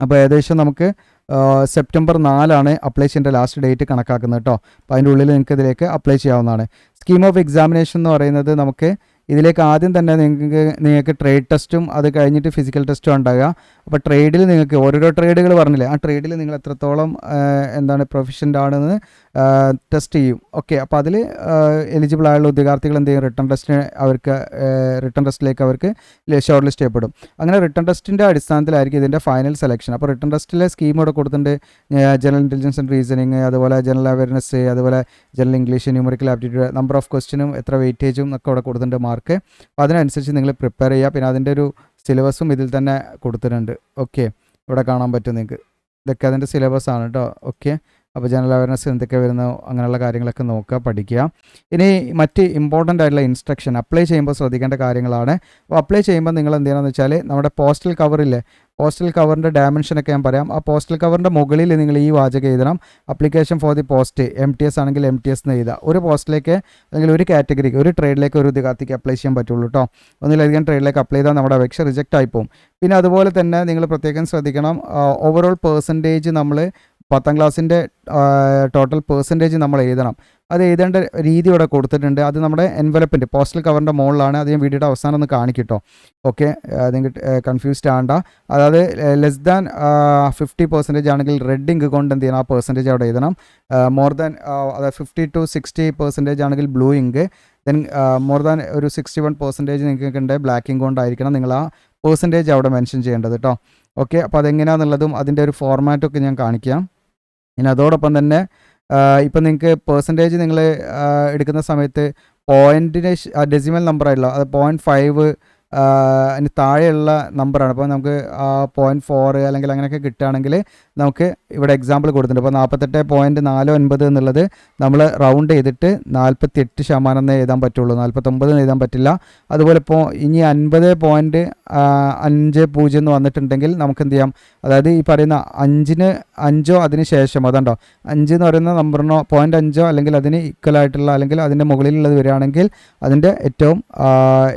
അപ്പോൾ ഏകദേശം നമുക്ക് September 4 അപ്ലൈ ചെയ്യേണ്ട ലാസ്റ്റ് ഡേറ്റ് കണക്കാക്കുന്നത് കേട്ടോ. അപ്പോൾ അതിൻ്റെ ഉള്ളിൽ നിങ്ങൾക്ക് ഇതിലേക്ക് അപ്ലൈ ചെയ്യാവുന്നതാണ്. സ്കീം ഓഫ് എക്സാമിനേഷൻ എന്ന് പറയുന്നത് നമുക്ക് ഇതിലേക്ക് ആദ്യം തന്നെ നിങ്ങൾക്ക് ട്രേഡ് ടെസ്റ്റും അത് കഴിഞ്ഞിട്ട് ഫിസിക്കൽ ടെസ്റ്റും ഉണ്ടാകുക. അപ്പോൾ ട്രേഡിൽ നിങ്ങൾക്ക് ഓരോരോ ട്രേഡുകൾ പറഞ്ഞില്ലേ, ആ ട്രേഡിൽ നിങ്ങൾ എത്രത്തോളം എന്താണ് പ്രൊഫഷൻ്റ് ആണെന്ന് ടെസ്റ്റ് ചെയ്യും. ഓക്കെ, അപ്പോൾ അതിൽ എലിജിബിൾ ആയുള്ള ഉദ്യോഗാർത്ഥികൾ എന്ത് ചെയ്യും, റിട്ടേൺ ടെസ്റ്റിലേക്ക് അവർക്ക് ഷോർട്ട് ലിസ്റ്റ് ചെയ്യപ്പെടും. അങ്ങനെ റിട്ടേൺ ടെസ്റ്റിൻ്റെ അടിസ്ഥാനത്തിലായിരിക്കും ഇതിൻ്റെ ഫൈനൽ സെലക്ഷൻ. അപ്പോൾ റിട്ടേൺ ടെസ്റ്റിലെ സ്കീം ഇവിടെ കൊടുത്തിട്ടുണ്ട്. ജനറൽ ഇൻ്റലിജൻസ് ആൻഡ് റീസണിങ്, അതുപോലെ ജനറൽ അവയർനെസ്, അതുപോലെ general English, numerical aptitude, number of ക്വസ്റ്റിനും എത്ര വെയിറ്റേജും ഒക്കെ ഇവിടെ കൊടുത്തിട്ടുണ്ട് മാർക്ക്. അപ്പോൾ അതിനനുസരിച്ച് നിങ്ങൾ പ്രിപ്പയർ ചെയ്യുക. പിന്നെ അതിൻ്റെ ഒരു സിലബസും ഇതിൽ തന്നെ കൊടുത്തിട്ടുണ്ട്. ഓക്കെ, ഇവിടെ കാണാൻ പറ്റും നിങ്ങൾക്ക്. ഇതൊക്കെ അതിൻ്റെ സിലബസ് ആണ് കേട്ടോ. ഓക്കെ, അപ്പോൾ ജനറൽ അവയർനെസ് എന്തൊക്കെ വരുന്നോ അങ്ങനെയുള്ള കാര്യങ്ങളൊക്കെ നോക്കുക, പഠിക്കുക. ഇനി മറ്റ് ഇമ്പോർട്ടൻ്റ് ആയിട്ടുള്ള ഇൻസ്ട്രക്ഷൻ അപ്ലൈ ചെയ്യുമ്പോൾ ശ്രദ്ധിക്കേണ്ട കാര്യങ്ങളാണ്. അപ്പോൾ അപ്ലൈ ചെയ്യുമ്പോൾ നിങ്ങൾ എന്ത് ചെയ്യണമെന്ന് വെച്ചാൽ നമ്മുടെ പോസ്റ്റൽ കവറില്ലേ, പോസ്റ്റൽ കവറിൻ്റെ ഡയമെൻഷനൊക്കെ ഞാൻ പറയാം. ആ പോസ്റ്റൽ കവറിൻ്റെ മുകളിൽ നിങ്ങൾ ഈ വാചകം എഴുതണം, application for the post MTS ആണെങ്കിൽ MTS എന്ന് എഴുതുക. ഒരു പോസ്റ്റിലേക്ക് അല്ലെങ്കിൽ ഒരു കാറ്റഗറിക്ക്, ഒരു ട്രേഡിലേക്ക് ഒരു ഉദ്യോഗാർത്ഥിക്ക് അപ്ലൈ ചെയ്യാൻ പറ്റുള്ളൂ കേട്ടോ. ഒന്നിലധികം ട്രേഡിലേക്ക് അപ്ലൈ ചെയ്താൽ നമ്മുടെ അപേക്ഷ റിജക്റ്റ് ആയി പോകും. പിന്നെ അതുപോലെ തന്നെ നിങ്ങൾ പ്രത്യേകം ശ്രദ്ധിക്കണം, ഓവറോൾ പെർസെൻറ്റേജ് നമ്മൾ 10ാം ക്ലാസ്സിൻ്റെ ടോട്ടൽ പെർസെൻറ്റേജ് നമ്മൾ എഴുതണം. അത് എഴുതേണ്ട രീതി ഇവിടെ കൊടുത്തിട്ടുണ്ട്. അത് നമ്മുടെ എൻവലപ്പിൻ്റെ പോസ്റ്റൽ കവറിൻ്റെ മുകളിലാണ്. അത് ഞാൻ വീഡിയോയുടെ അവസാനം ഒന്ന് കാണിക്കട്ടോ. ഓക്കെ, നിങ്ങൾക്ക് കൺഫ്യൂസ്ഡ് ആണ്ട. അതായത് ലെസ് ദാൻ 50% ആണെങ്കിൽ റെഡ് ഇങ്ക് കൊണ്ട് എന്ത് ചെയ്യണം, ആ പെർസെൻറ്റേജ് അവിടെ എഴുതണം. മോർ ദാൻ അതായത് 50 to 60% ആണെങ്കിൽ blue ink, then more than ഒരു 61% നിങ്ങൾക്ക് ഉണ്ട് ബ്ലാക്ക് ഇങ്ക് കൊണ്ടായിരിക്കണം നിങ്ങൾ ആ പെർസെൻറ്റേജ് അവിടെ മെൻഷൻ ചെയ്യേണ്ടത് കേട്ടോ. ഓക്കെ, അപ്പോൾ അതെങ്ങനെയാണെന്നുള്ളതും അതിൻ്റെ ഒരു ഫോർമാറ്റൊക്കെ ഞാൻ കാണിക്കാം. ഇനി അതോടൊപ്പം തന്നെ ഇപ്പം നിങ്ങൾക്ക് പെർസെൻറ്റേജ് നിങ്ങൾ എടുക്കുന്ന സമയത്ത് പോയിൻറ്റിന് ഡെസിമൽ നമ്പറായിട്ടുള്ള അത് 0.5 അതിന് താഴെയുള്ള നമ്പറാണ്. അപ്പോൾ നമുക്ക് 0.4 അല്ലെങ്കിൽ അങ്ങനെയൊക്കെ കിട്ടുകയാണെങ്കിൽ നമുക്ക് ഇവിടെ എക്സാമ്പിൾ കൊടുത്തിട്ടുണ്ട്. അപ്പോൾ 48.49 എന്നുള്ളത് നമ്മൾ റൗണ്ട് ചെയ്തിട്ട് 48% എന്നേ എഴുതാൻ പറ്റുള്ളൂ, 49 എഴുതാൻ പറ്റില്ല. അതുപോലെ ഇപ്പോൾ ഇനി 50.50 എന്ന് വന്നിട്ടുണ്ടെങ്കിൽ നമുക്ക് എന്ത് ചെയ്യാം, അതായത് ഈ പറയുന്ന 5 അതിന് ശേഷം അതുണ്ടോ 5 എന്ന് പറയുന്ന നമ്പറിനോ 0.5 അല്ലെങ്കിൽ അതിന് ഈക്വൽ ആയിട്ടുള്ള അല്ലെങ്കിൽ അതിൻ്റെ മുകളിലുള്ളത് വരികയാണെങ്കിൽ അതിൻ്റെ ഏറ്റവും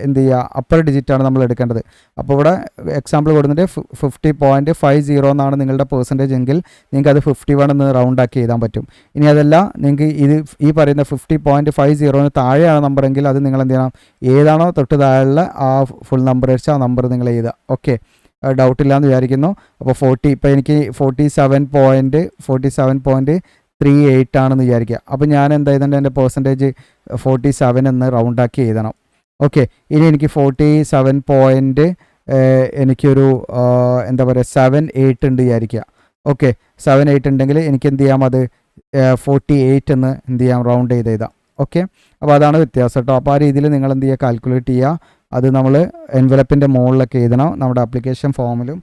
എന്ത് ചെയ്യുക അപ്പർ ഡിജിറ്റാണ് നമ്മൾ എടുക്കേണ്ടത്. അപ്പോൾ ഇവിടെ എക്സാമ്പിൾ കൊടുത്തിട്ട് 50.50 എന്നാണ് നിങ്ങളുടെ പെർസെൻറ്റേജ് എങ്കിൽ നിങ്ങൾക്ക് അത് 51 എന്ന് റൗണ്ട് ആക്കി എഴുതാൻ പറ്റും. ഇനി അതല്ല നിങ്ങൾക്ക് ഈ പറയുന്ന 50.50 താഴെയാണ് നമ്പറെങ്കിൽ അത് നിങ്ങൾ എന്ത് ചെയ്യണം, ഏതാണോ തൊട്ട് താഴെയുള്ള ആ ഫുൾ നമ്പർ വെച്ചാൽ ആ നമ്പർ നിങ്ങൾ എഴുതുക. ഓക്കെ, ഡൗട്ടില്ല എന്ന് വിചാരിക്കുന്നു. അപ്പോൾ ഇപ്പോൾ എനിക്ക് 47.38 ആണെന്ന് വിചാരിക്കുക. അപ്പോൾ ഞാൻ എന്താ എഴുതേണ്ടത്, എൻ്റെ പെർസെൻറ്റേജ് 47 എന്ന് റൗണ്ട് ആക്കി എഴുതണം. ഓക്കെ, ഇനി എനിക്ക് 47 എനിക്കൊരു എന്താ പറയുക 78 ഉണ്ട് വിചാരിക്കുക. ഓക്കെ, 78 ഉണ്ടെങ്കിൽ എനിക്ക് എന്ത് ചെയ്യാം, അത് 48 എന്ന് എന്ത് ചെയ്യാം റൗണ്ട് ചെയ്ത് എഴുതാം. ഓക്കെ, അപ്പോൾ അതാണ് വ്യത്യാസം കേട്ടോ. അപ്പോൾ ആ രീതിയിൽ നിങ്ങൾ എന്ത് ചെയ്യുക, കാൽക്കുലേറ്റ് ചെയ്യുക. അത് നമ്മൾ എൻവലപ്പിൻ്റെ മുകളിലൊക്കെ എഴുതണം. നമ്മുടെ ആപ്ലിക്കേഷൻ ഫോമിലും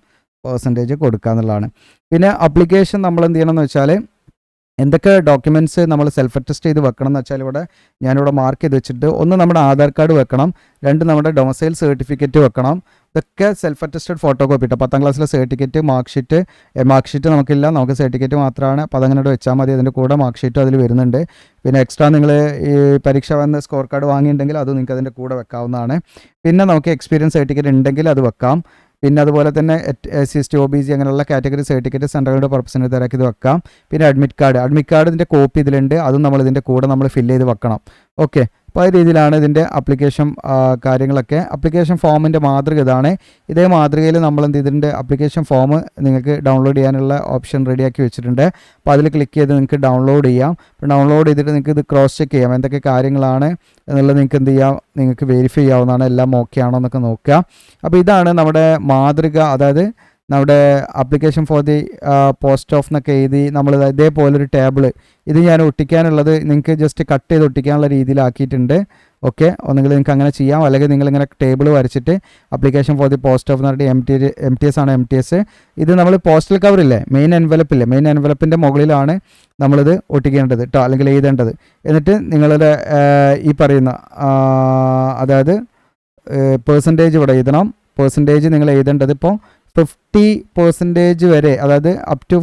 പെർസെൻറ്റേജ് കൊടുക്കുക എന്നുള്ളതാണ്. പിന്നെ ആപ്ലിക്കേഷൻ നമ്മൾ എന്ത് ചെയ്യണമെന്ന് വെച്ചാൽ എന്തൊക്കെ ഡോക്യുമെൻറ്റ്സ് നമ്മൾ സെൽഫ് അറ്റസ്റ്റ് ചെയ്ത് വെക്കണം എന്ന് വെച്ചാൽ ഇവിടെ ഞാനിവിടെ മാർക്ക് ചെയ്ത് വെച്ചിട്ട്, ഒന്ന് നമ്മുടെ ആധാർ കാർഡ് വെക്കണം, 2 നമ്മുടെ ഡൊമസൈൽ സർട്ടിഫിക്കറ്റ് വെക്കണം. ഇതൊക്കെ സെൽഫ് അറ്റസ്റ്റഡ് ഫോട്ടോ കോപ്പി ഇട്ടോ. 10ാം ക്ലാസ്സിലെ സർട്ടിഫിക്കറ്റ്, മാർക്ക് ഷീറ്റ് നമുക്കില്ല, നമുക്ക് സർട്ടിഫിക്കറ്റ് മാത്രമാണ്. അപ്പോൾ അതങ്ങനെ വെച്ചാൽ മതി. അതിൻ്റെ കൂടെ മാർക്ക് ഷീറ്റും അതിൽ വരുന്നുണ്ട്. പിന്നെ എക്സ്ട്രാ നിങ്ങൾ ഈ പരീക്ഷ വന്ന് സ്കോർ കാർഡ് വാങ്ങിയിട്ടുണ്ടെങ്കിൽ അത് നിങ്ങൾക്ക് അതിൻ്റെ കൂടെ വെക്കാവുന്നതാണ്. പിന്നെ നമുക്ക് എക്സ്പീരിയൻസ് സർട്ടിഫിക്കറ്റ് ഉണ്ടെങ്കിൽ അത് വെക്കാം. പിന്നെ അതുപോലെ തന്നെ SC OBC അങ്ങനെയുള്ള കാറ്റഗറി സർട്ടിഫിക്കറ്റ് സെൻട്രൽ പർപ്പസിന് തിരക്കി ഇത് വെക്കാം. പിന്നെ അഡ്മിറ്റ് കാർഡിൻ്റെ കോപ്പി ഇതിലുണ്ട്, അതും നമ്മൾ ഇതിൻ്റെ കൂടെ നമ്മൾ ഫില്ല് ചെയ്ത് വെക്കണം. ഓക്കെ, അപ്പോൾ ആ രീതിയിലാണ് ഇതിൻ്റെ ആപ്ലിക്കേഷൻ കാര്യങ്ങളൊക്കെ. ആപ്ലിക്കേഷൻ ഫോമിൻ്റെ മാതൃക ഇതാണ്. ഇതേ മാതൃകയിൽ നമ്മൾ എന്ത് ചെയ്തിട്ടുണ്ട്, ആപ്ലിക്കേഷൻ ഫോം നിങ്ങൾക്ക് ഡൗൺലോഡ് ചെയ്യാനുള്ള ഓപ്ഷൻ റെഡിയാക്കി വെച്ചിട്ടുണ്ട്. അപ്പോൾ അതിൽ ക്ലിക്ക് ചെയ്ത് നിങ്ങൾക്ക് ഡൗൺലോഡ് ചെയ്യാം. അപ്പോൾ ഡൗൺലോഡ് ചെയ്തിട്ട് നിങ്ങൾക്ക് ഇത് ക്രോസ് ചെക്ക് ചെയ്യാം, എന്തൊക്കെ കാര്യങ്ങളാണ് എന്നുള്ളത് നിങ്ങൾക്ക് എന്ത് ചെയ്യാം, നിങ്ങൾക്ക് വെരിഫൈ ചെയ്യാവുന്നതാണ്. എല്ലാം ഓക്കെ ആണോ എന്നൊക്കെ നോക്കുക. അപ്പോൾ ഇതാണ് നമ്മുടെ മാതൃക, അതായത് നമ്മുടെ application for the post of എന്നൊക്കെ എഴുതി നമ്മൾ ഇതേപോലൊരു ടേബിൾ ഇത് ഞാൻ ഒട്ടിക്കാനുള്ളത് നിങ്ങൾക്ക് ജസ്റ്റ് കട്ട് ചെയ്ത് ഒട്ടിക്കാനുള്ള രീതിയിലാക്കിയിട്ടുണ്ട്. ഓക്കെ, ഒന്നുകിൽ നിങ്ങൾക്ക് അങ്ങനെ ചെയ്യാം, അല്ലെങ്കിൽ നിങ്ങളിങ്ങനെ ടേബിൾ വരച്ചിട്ട് application for the post of എന്ന് പറഞ്ഞിട്ട് MTS ആണ്. MTS ഇത് നമ്മൾ പോസ്റ്റൽ കവറില്ലേ, മെയിൻ എൻവലപ്പിൻ്റെ മുകളിലാണ് നമ്മളിത് ഒട്ടിക്കേണ്ടത് കേട്ടോ, അല്ലെങ്കിൽ എഴുതേണ്ടത്. എന്നിട്ട് നിങ്ങളുടെ ഈ പറയുന്ന അതായത് പെർസെൻറ്റേജ് ഇവിടെ എഴുതണം. പെർസെൻറ്റേജ് നിങ്ങൾ എഴുതേണ്ടത് ഇപ്പോൾ 50% വരെ, അതായത് അപ് ടു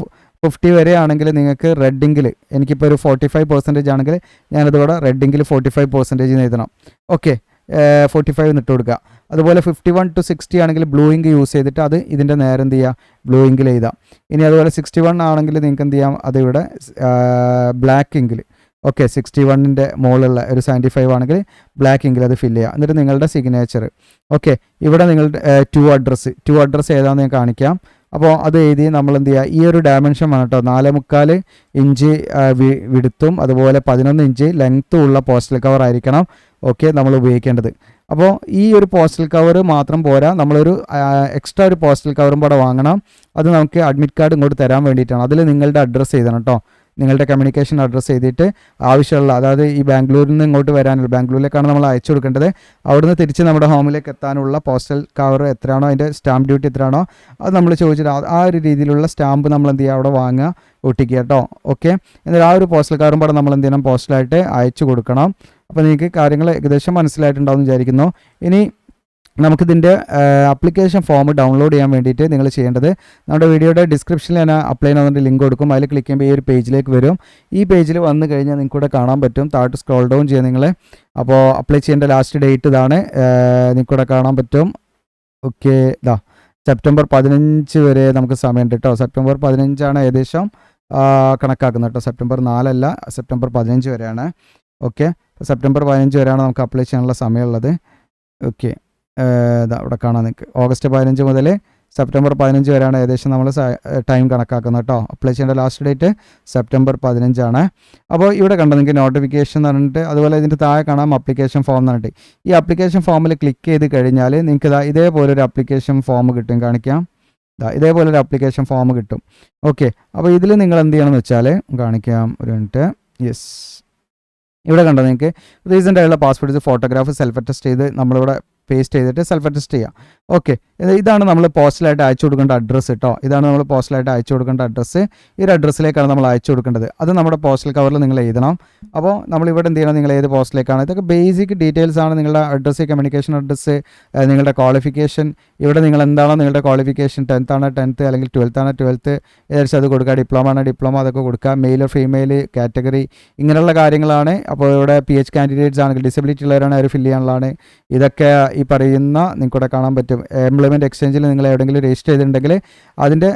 50 വരെ ആണെങ്കിൽ നിങ്ങൾക്ക് റെഡിങ്കിൽ, എനിക്കിപ്പോൾ ഒരു 45% ആണെങ്കിൽ ഞാനതുകൂടെ റെഡിങ്കിൽ 45% എഴുതണം. ഓക്കെ, 45 ഇട്ട് കൊടുക്കുക. അതുപോലെ 51 to 60 ആണെങ്കിൽ ബ്ലൂ ഇങ്ക് യൂസ് ചെയ്തിട്ട് അത് ഇതിൻ്റെ നേരെ എന്ത് ചെയ്യുക, ബ്ലൂ ഇങ്കിൽ എഴുതാം. ഇനി അതുപോലെ 61 ആണെങ്കിൽ നിങ്ങൾക്ക് എന്ത് ചെയ്യാം, അതിവിടെ ബ്ലാക്ക് ഇങ്കിൽ ഓക്കെ 61ൻ്റെ മുകളിലുള്ള ഒരു 75 ആണെങ്കിൽ ബ്ലാക്ക് ഇങ്കിൽ അത് ഫില്ല് ചെയ്യുക. എന്നിട്ട് നിങ്ങളുടെ സിഗ്നേച്ചർ. ഓക്കെ, ഇവിടെ നിങ്ങളുടെ ടു അഡ്രസ്സ് ഏതാണെന്ന് ഞാൻ കാണിക്കാം. അപ്പോൾ അത് എഴുതി നമ്മൾ എന്ത് ചെയ്യുക, ഈ ഒരു ഡയമെൻഷൻ വേണം കേട്ടോ. 4.25 ഇഞ്ച് വിടുത്തും അതുപോലെ 11 ഇഞ്ച് ലെങ്ത്തും ഉള്ള പോസ്റ്റൽ കവർ ആയിരിക്കണം ഓക്കെ നമ്മൾ ഉപയോഗിക്കേണ്ടത്. അപ്പോൾ ഈ ഒരു പോസ്റ്റൽ കവർ മാത്രം പോരാ, നമ്മളൊരു എക്സ്ട്രാ ഒരു പോസ്റ്റൽ കവറും കൂടെ വാങ്ങണം. അത് നമുക്ക് അഡ്മിറ്റ് കാർഡ് ഇങ്ങോട്ട് തരാൻ വേണ്ടിയിട്ടാണ്. അതിൽ നിങ്ങളുടെ അഡ്രസ്സ് എഴുതണം കേട്ടോ. നിങ്ങളുടെ കമ്മ്യൂണിക്കേഷൻ അഡ്രസ്സ് ചെയ്തിട്ട് ആവശ്യമുള്ള, അതായത് ഈ ബാംഗ്ലൂരിൽ നിന്ന് ഇങ്ങോട്ട് വരാനുള്ള, ബാംഗ്ലൂരിലേക്കാണ് നമ്മൾ അയച്ചു കൊടുക്കേണ്ടത്, അവിടുന്ന് തിരിച്ച് നമ്മുടെ ഹോമിലേക്ക് എത്താനുള്ള പോസ്റ്റൽ കവർ എത്രയാണോ, അതിൻ്റെ സ്റ്റാമ്പ് ഡ്യൂട്ടി എത്രയാണോ അത് നമ്മൾ ചോദിച്ചിട്ട് ആ ഒരു രീതിയിലുള്ള സ്റ്റാമ്പ് നമ്മൾ എന്ത് ചെയ്യുക, അവിടെ വാങ്ങുക, ഒട്ടിക്കുക കേട്ടോ. ഓക്കെ, എന്നിട്ട് ആ ഒരു പോസ്റ്റൽ കവറും കൂടെ നമ്മൾ എന്ത് ചെയ്യണം, പോസ്റ്റലായിട്ട് അയച്ചു കൊടുക്കണം. അപ്പോൾ നിങ്ങൾക്ക് കാര്യങ്ങൾ ഏകദേശം മനസ്സിലായിട്ടുണ്ടാവും എന്ന് വിചാരിക്കുന്നു. ഇനി നമുക്കിതിൻ്റെ ആപ്ലിക്കേഷൻ ഫോം ഡൗൺലോഡ് ചെയ്യാൻ വേണ്ടിയിട്ട് നിങ്ങൾ ചെയ്യേണ്ടത്, നമ്മുടെ വീഡിയോയുടെ ഡിസ്ക്രിപ്ഷനിൽ ഞാൻ അപ്ലൈ ചെയ്യുന്നതിൻ്റെ ലിങ്ക് കൊടുക്കും. അതിൽ ക്ലിക്ക് ചെയ്യുമ്പോൾ ഈ ഒരു പേജിലേക്ക് വരും. ഈ പേജിൽ വന്നു കഴിഞ്ഞാൽ നിങ്ങൾക്ക് ഇവിടെ കാണാൻ പറ്റും, താഴോട്ട് സ്ക്രോൾ ഡൗൺ ചെയ്യുക നിങ്ങൾ. അപ്പോൾ അപ്ലൈ ചെയ്യേണ്ട ലാസ്റ്റ് ഡേറ്റ് ഇതാണ്, നിങ്ങൾക്കിവിടെ കാണാൻ പറ്റും. ഓക്കെ, ഇതാ സെപ്റ്റംബർ 15 വരെ നമുക്ക് സമയമുണ്ട് കേട്ടോ. സെപ്റ്റംബർ 15 ഏകദേശം കണക്കാക്കുന്നത് കേട്ടോ. സെപ്റ്റംബർ 4 അല്ല, സെപ്റ്റംബർ 15 വരെയാണ്. ഓക്കെ, സെപ്റ്റംബർ 15 വരെയാണ് നമുക്ക് അപ്ലൈ ചെയ്യാനുള്ള സമയമുള്ളത്. ഓക്കെ, ഇതാ ഇവിടെ കാണാൻ നിങ്ങൾക്ക് ഓഗസ്റ്റ് 15 മുതൽ സെപ്റ്റംബർ 15 വരെയാണ് ഏകദേശം നമ്മൾ ടൈം കണക്കാക്കുന്നത് കേട്ടോ. അപ്ലൈ ചെയ്യേണ്ട ലാസ്റ്റ് ഡേറ്റ് സെപ്റ്റംബർ 15. അപ്പോൾ ഇവിടെ കണ്ടോ നിങ്ങൾക്ക് നോട്ടിഫിക്കേഷൻ എന്ന് പറഞ്ഞിട്ട്, അതുപോലെ ഇതിൻ്റെ താഴെ കാണാം അപ്ലിക്കേഷൻ ഫോം എന്ന് പറഞ്ഞിട്ട്. ഈ അപ്ലിക്കേഷൻ ഫോമിൽ ക്ലിക്ക് ചെയ്ത് കഴിഞ്ഞാൽ നിങ്ങൾക്ക് ഇതേപോലൊരു അപ്ലിക്കേഷൻ ഫോം കിട്ടും. കാണിക്കാം, ഇതേപോലൊരു അപ്ലിക്കേഷൻ ഫോം കിട്ടും. ഓക്കെ, അപ്പോൾ ഇതിൽ നിങ്ങൾ എന്ത് ചെയ്യണമെന്ന് വെച്ചാൽ കാണിക്കാം, ഒരു മിനിറ്റ്. യെസ്, ഇവിടെ കണ്ടോ നിങ്ങൾക്ക് റീസെൻ്റ് ആയിട്ടുള്ള പാസ്പോർട്ട് ഫോട്ടോഗ്രാഫ് സെൽഫ് അറ്റസ്റ്റ് ചെയ്ത് നമ്മളിവിടെ പേസ്റ്റ് ചെയ്തിട്ട് സെൽഫ് അറ്റസ്റ്റ് ചെയ്യാം. ഓക്കെ, ഇതാണ് നമ്മൾ പോസ്റ്റലായിട്ട് അയച്ചു കൊടുക്കേണ്ട അഡ്രസ്സ് കേട്ടോ. ഇതാണ് നമ്മൾ പോസ്റ്റലായിട്ട് അയച്ചു കൊടുക്കേണ്ട അഡ്രസ്സ്. ഈ ഒരു അഡ്രസ്സിലേക്കാണ് നമ്മൾ അയച്ചു കൊടുക്കേണ്ടത്. അത് നമ്മുടെ പോസ്റ്റൽ കവറിൽ നിങ്ങൾ എഴുതണം. അപ്പോൾ നമ്മളിവിടെ എന്ത് ചെയ്യണം, നിങ്ങൾ ഏത് പോസ്റ്റിലേക്കാണ്, ഇതൊക്കെ ബേസിക് ഡീറ്റെയിൽസ് ആണ്. നിങ്ങളുടെ അഡ്രസ്സ്, കമ്മ്യൂണിക്കേഷൻ അഡ്രസ്സ്, നിങ്ങളുടെ ക്വാളിഫിക്കേഷൻ, ഇവിടെ നിങ്ങൾ എന്താണോ നിങ്ങളുടെ ക്വാളിഫിക്കേഷൻ, 10th ആണ് 10th, അല്ലെങ്കിൽ 12th ആണ് 12th, ഏകദേശം അത് കൊടുക്കുക. ഡിപ്ലോമ ആണ് ഡിപ്ലോമ, അതൊക്കെ കൊടുക്കുക. മെയിൽ ഫീമെയിൽ കാറ്റഗറി, ഇങ്ങനെയുള്ള കാര്യങ്ങളാണ്. അപ്പോൾ ഇവിടെ PH കാൻഡിഡേറ്റ്സ് ആണെങ്കിൽ ഡിസബിലിറ്റി ഉള്ളവരാണ് അവർ ഫില്ല് ചെയ്യാനുള്ളതാണ്. ഇതൊക്കെ ഈ പറയുന്ന നിങ്ങൾക്കിവിടെ കാണാൻ പറ്റും. എംപ്ലോയ്മെൻറ്റ് എക്സ്ചേഞ്ചിൽ നിങ്ങൾ എവിടെയെങ്കിലും രജിസ്റ്റർ ചെയ്തിട്ടുണ്ടെങ്കിൽ അതിൻ്റെ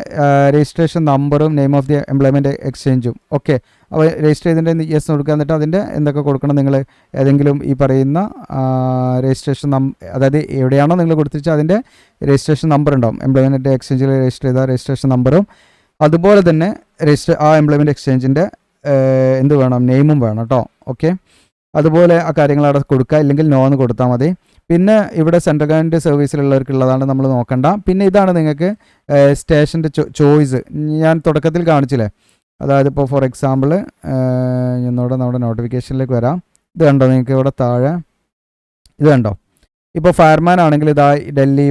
രജിസ്ട്രേഷൻ നമ്പറും നെയിം ഓഫ് ദി എംപ്ലോയ്മെൻറ്റ് എക്സ്ചേഞ്ചും. ഓക്കെ, അപ്പോൾ രജിസ്റ്റർ ചെയ്തിട്ട് യെസ് കൊടുക്കുക. എന്നിട്ട് അതിൻ്റെ എന്തൊക്കെ കൊടുക്കണം, നിങ്ങൾ ഏതെങ്കിലും ഈ പറയുന്ന രജിസ്ട്രേഷൻ അതായത് എവിടെയാണോ നിങ്ങൾ കൊടുത്തിട്ട് അതിൻ്റെ രജിസ്ട്രേഷൻ നമ്പർ ഉണ്ടാവും. എംപ്ലോയ്മെൻറ്റ് എക്സ്ചേഞ്ചിൽ രജിസ്റ്റർ ചെയ്ത രജിസ്ട്രേഷൻ നമ്പറും, അതുപോലെ തന്നെ ആ എംപ്ലോയ്മെൻറ്റ് എക്സ്ചേഞ്ചിൻ്റെ എന്ത് വേണം, നെയിമും വേണം കേട്ടോ. ഓക്കെ, അതുപോലെ ആ കാര്യങ്ങൾ അവിടെ കൊടുക്കുക, ഇല്ലെങ്കിൽ നോ എന്ന് കൊടുത്താൽ മതി. പിന്നെ ഇവിടെ സെൻട്രൽ ഗവൺമെൻറ് സർവീസിലുള്ളവർക്കുള്ളതാണ് നമ്മൾ നോക്കണ്ട. പിന്നെ ഇതാണ് നിങ്ങൾക്ക് സ്റ്റേഷൻ്റെ ചോയ്സ്. ഞാൻ തുടക്കത്തിൽ കാണിച്ചില്ലേ, അതായത് ഇപ്പോൾ ഫോർ എക്സാമ്പിൾ ഇന്നോടെ നമ്മുടെ നോട്ടിഫിക്കേഷനിലേക്ക് വരാം. ഇത് കണ്ടോ നിങ്ങൾക്ക് ഇവിടെ താഴെ, ഇത് കണ്ടോ. ഇപ്പോൾ ഫയർമാൻ ആണെങ്കിൽ ഇതാ ഡൽഹി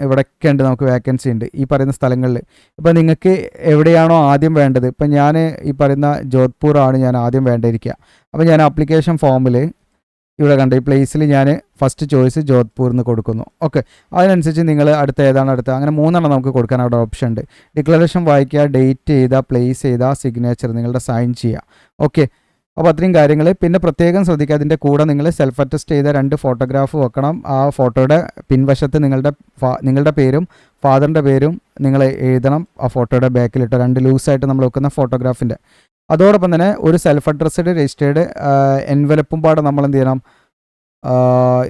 ഇവിടെയൊക്കെ ഉണ്ട്, നമുക്ക് വേക്കൻസി ഉണ്ട് ഈ പറയുന്ന സ്ഥലങ്ങളിൽ. ഇപ്പോൾ നിങ്ങൾക്ക് എവിടെയാണോ ആദ്യം വേണ്ടത്, ഇപ്പം ഞാൻ ഈ പറയുന്ന ജോധ്പൂർ ആണ് ഞാൻ ആദ്യം വേണ്ടിയിരിക്കുക. അപ്പോൾ ഞാൻ ആപ്ലിക്കേഷൻ ഫോമിൽ ഇവിടെ കണ്ട ഈ പ്ലേസിൽ ഞാൻ ഫസ്റ്റ് ചോയ്സ് ജോധ്പൂർ എന്ന് കൊടുക്കുന്നു. ഓക്കെ, അതിനനുസരിച്ച് നിങ്ങൾ അടുത്ത ഏതാണ് അങ്ങനെ 3 നമുക്ക് കൊടുക്കാൻ അവിടെ ഓപ്ഷൻ ഉണ്ട്. ഡിക്ലറേഷൻ വായിക്കുക, ഡേറ്റ് ചെയ്താൽ, പ്ലേസ് ചെയ്താൽ, സിഗ്നേച്ചർ നിങ്ങളുടെ സൈൻ ചെയ്യുക. ഓക്കെ, അപ്പോൾ അത്രയും കാര്യങ്ങൾ. പിന്നെ പ്രത്യേകം ശ്രദ്ധിക്കുക, അതിൻ്റെ കൂടെ നിങ്ങൾ സെൽഫ് അറ്റസ്റ്റ് ചെയ്ത 2 ഫോട്ടോഗ്രാഫ് വെക്കണം. ആ ഫോട്ടോയുടെ പിൻവശത്ത് നിങ്ങളുടെ പേരും ഫാദറിൻ്റെ പേരും നിങ്ങൾ എഴുതണം. ആ ഫോട്ടോയുടെ ബാക്കിലിട്ട് 2 ലൂസായിട്ട് നമ്മൾ വെക്കുന്ന ഫോട്ടോഗ്രാഫിൻ്റെ. അതോടൊപ്പം തന്നെ ഒരു സെൽഫ് അഡ്രസ്ഡ് രജിസ്റ്റേർഡ് എൻവലപ്പും പാടെ നമ്മൾ എന്ത് ചെയ്യണം,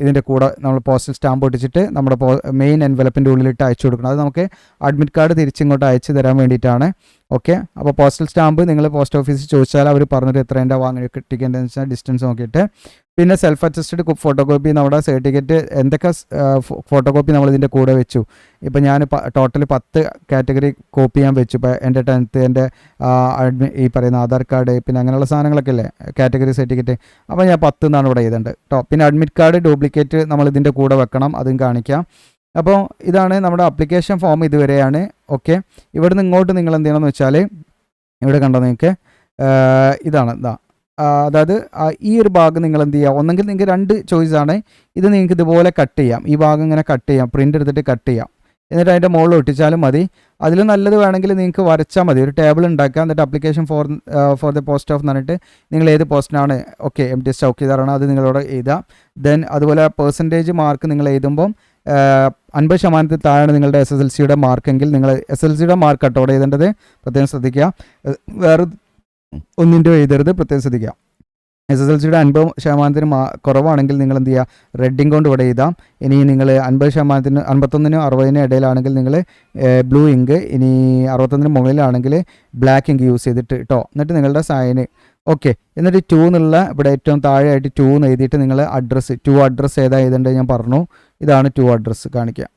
ഇതിൻ്റെ കൂടെ നമ്മൾ പോസ്റ്റൽ സ്റ്റാമ്പ് ഒട്ടിച്ചിട്ട് നമ്മുടെ മെയിൻ എൻവലപ്പിൻ്റെ ഉള്ളിലിട്ട് അയച്ചു കൊടുക്കണം. അത് നമുക്ക് അഡ്മിറ്റ് കാർഡ് തിരിച്ചിങ്ങോട്ട് അയച്ചു തരാൻ വേണ്ടിയിട്ടാണ്. ഓക്കെ, അപ്പോൾ പോസ്റ്റൽ സ്റ്റാമ്പ് നിങ്ങൾ പോസ്റ്റ് ഓഫീസിൽ ചോദിച്ചാൽ അവർ പറഞ്ഞിട്ട് എത്രേൻ്റെ വാങ്ങി കിട്ടിക്കേണ്ടതെന്ന് വെച്ചാൽ ഡിസ്റ്റൻസ് നോക്കിയിട്ട്. പിന്നെ സെൽഫ് അറ്റസ്റ്റഡ് ഫോട്ടോകോപ്പി, നമ്മുടെ സർട്ടിഫിക്കറ്റ് എന്തൊക്കെ ഫോട്ടോകോപ്പി നമ്മൾ ഇതിൻ്റെ കൂടെ വെച്ചു. ഇപ്പോൾ ഞാൻ ടോട്ടൽ 10 കാറ്റഗറി കോപ്പി ഞാൻ വെച്ചു. ഇപ്പോൾ എൻ്റെ 10th, എൻ്റെ ഈ പറയുന്ന ആധാർ കാർഡ്, പിന്നെ അങ്ങനെയുള്ള സാധനങ്ങളൊക്കെ അല്ലേ കാറ്റഗറി സർട്ടിഫിക്കറ്റ്. അപ്പോൾ ഞാൻ 10 എന്നാണ് ഇവിടെ എഴുതേണ്ടത് കേട്ടോ. പിന്നെ അഡ്മിറ്റ് കാർഡ് ഡ്യൂപ്ലിക്കേറ്റ് നമ്മൾ ഇതിൻ്റെ കൂടെ വെക്കണം, അതും കാണിക്കാം. അപ്പോൾ ഇതാണ് നമ്മുടെ അപ്ലിക്കേഷൻ ഫോം ഇതുവരെയാണ്. ഓക്കെ, ഇവിടെ നിന്ന് ഇങ്ങോട്ട് നിങ്ങൾ എന്ത് ചെയ്യണമെന്ന് വെച്ചാൽ ഇവിടെ കണ്ടോ നിങ്ങൾക്ക് ഇതാണ് അതായത് ഈ ഒരു ഭാഗം നിങ്ങൾ എന്ത് ചെയ്യുക, ഒന്നെങ്കിൽ നിങ്ങൾക്ക് 2 ചോയ്സാണ്. ഇത് നിങ്ങൾക്ക് ഇതുപോലെ കട്ട് ചെയ്യാം, ഈ ഭാഗം ഇങ്ങനെ കട്ട് ചെയ്യാം, പ്രിൻ്റ് എടുത്തിട്ട് കട്ട് ചെയ്യാം, എന്നിട്ട് അതിൻ്റെ മുകളിൽ ഒട്ടിച്ചാലും മതി. അതിൽ നല്ലത് വേണമെങ്കിൽ നിങ്ങൾക്ക് വരച്ചാൽ മതി, ഒരു ടേബിൾ ഉണ്ടാക്കുക. എന്നിട്ട് application for the post of എന്ന് പറഞ്ഞിട്ട് നിങ്ങൾ ഏത് പോസ്റ്റിനാണ് MT ചൗക്കിദാറാണ് അത് നിങ്ങളോട് എഴുതാം. ദെൻ അതുപോലെ പെർസെൻറ്റേജ് മാർക്ക് നിങ്ങൾ എഴുതുമ്പം 50% താഴെ നിങ്ങളുടെ SSLCയുടെ മാർക്കെങ്കിൽ നിങ്ങൾ SSLCയുടെ മാർക്ക് കട്ടോടെ എഴുതേണ്ടത് പ്രത്യേകം ശ്രദ്ധിക്കുക. വേറെ ഒന്നിൻ്റെ എഴുതരുത്, പ്രത്യേകം ശ്രദ്ധിക്കുക. SSLCയുടെ 50% കുറവാണെങ്കിൽ നിങ്ങൾ എന്ത് ചെയ്യുക, റെഡിങ് കൊണ്ട് ഇവിടെ എഴുതാം. ഇനി നിങ്ങൾ 50%, 51-നും 60-നും ഇടയിലാണെങ്കിൽ നിങ്ങൾ ബ്ലൂ ഇങ്ക്, ഇനി 61-ന് മുകളിലാണെങ്കിൽ ബ്ലാക്ക് ഇങ്ക് യൂസ് ചെയ്തിട്ട് കേട്ടോ. എന്നിട്ട് നിങ്ങളുടെ സൈന് ഓക്കെ. എന്നിട്ട് 2 എന്നുള്ള ഇവിടെ ഏറ്റവും താഴെയായിട്ട് 2 എന്ന് എഴുതിയിട്ട് നിങ്ങൾ അഡ്രസ്സ് 2 അഡ്രസ്സ് ഏതാ എഴുതേണ്ടത് ഞാൻ പറഞ്ഞു. ഇതാണ് 2 അഡ്രസ്സ് കാണിക്കുക.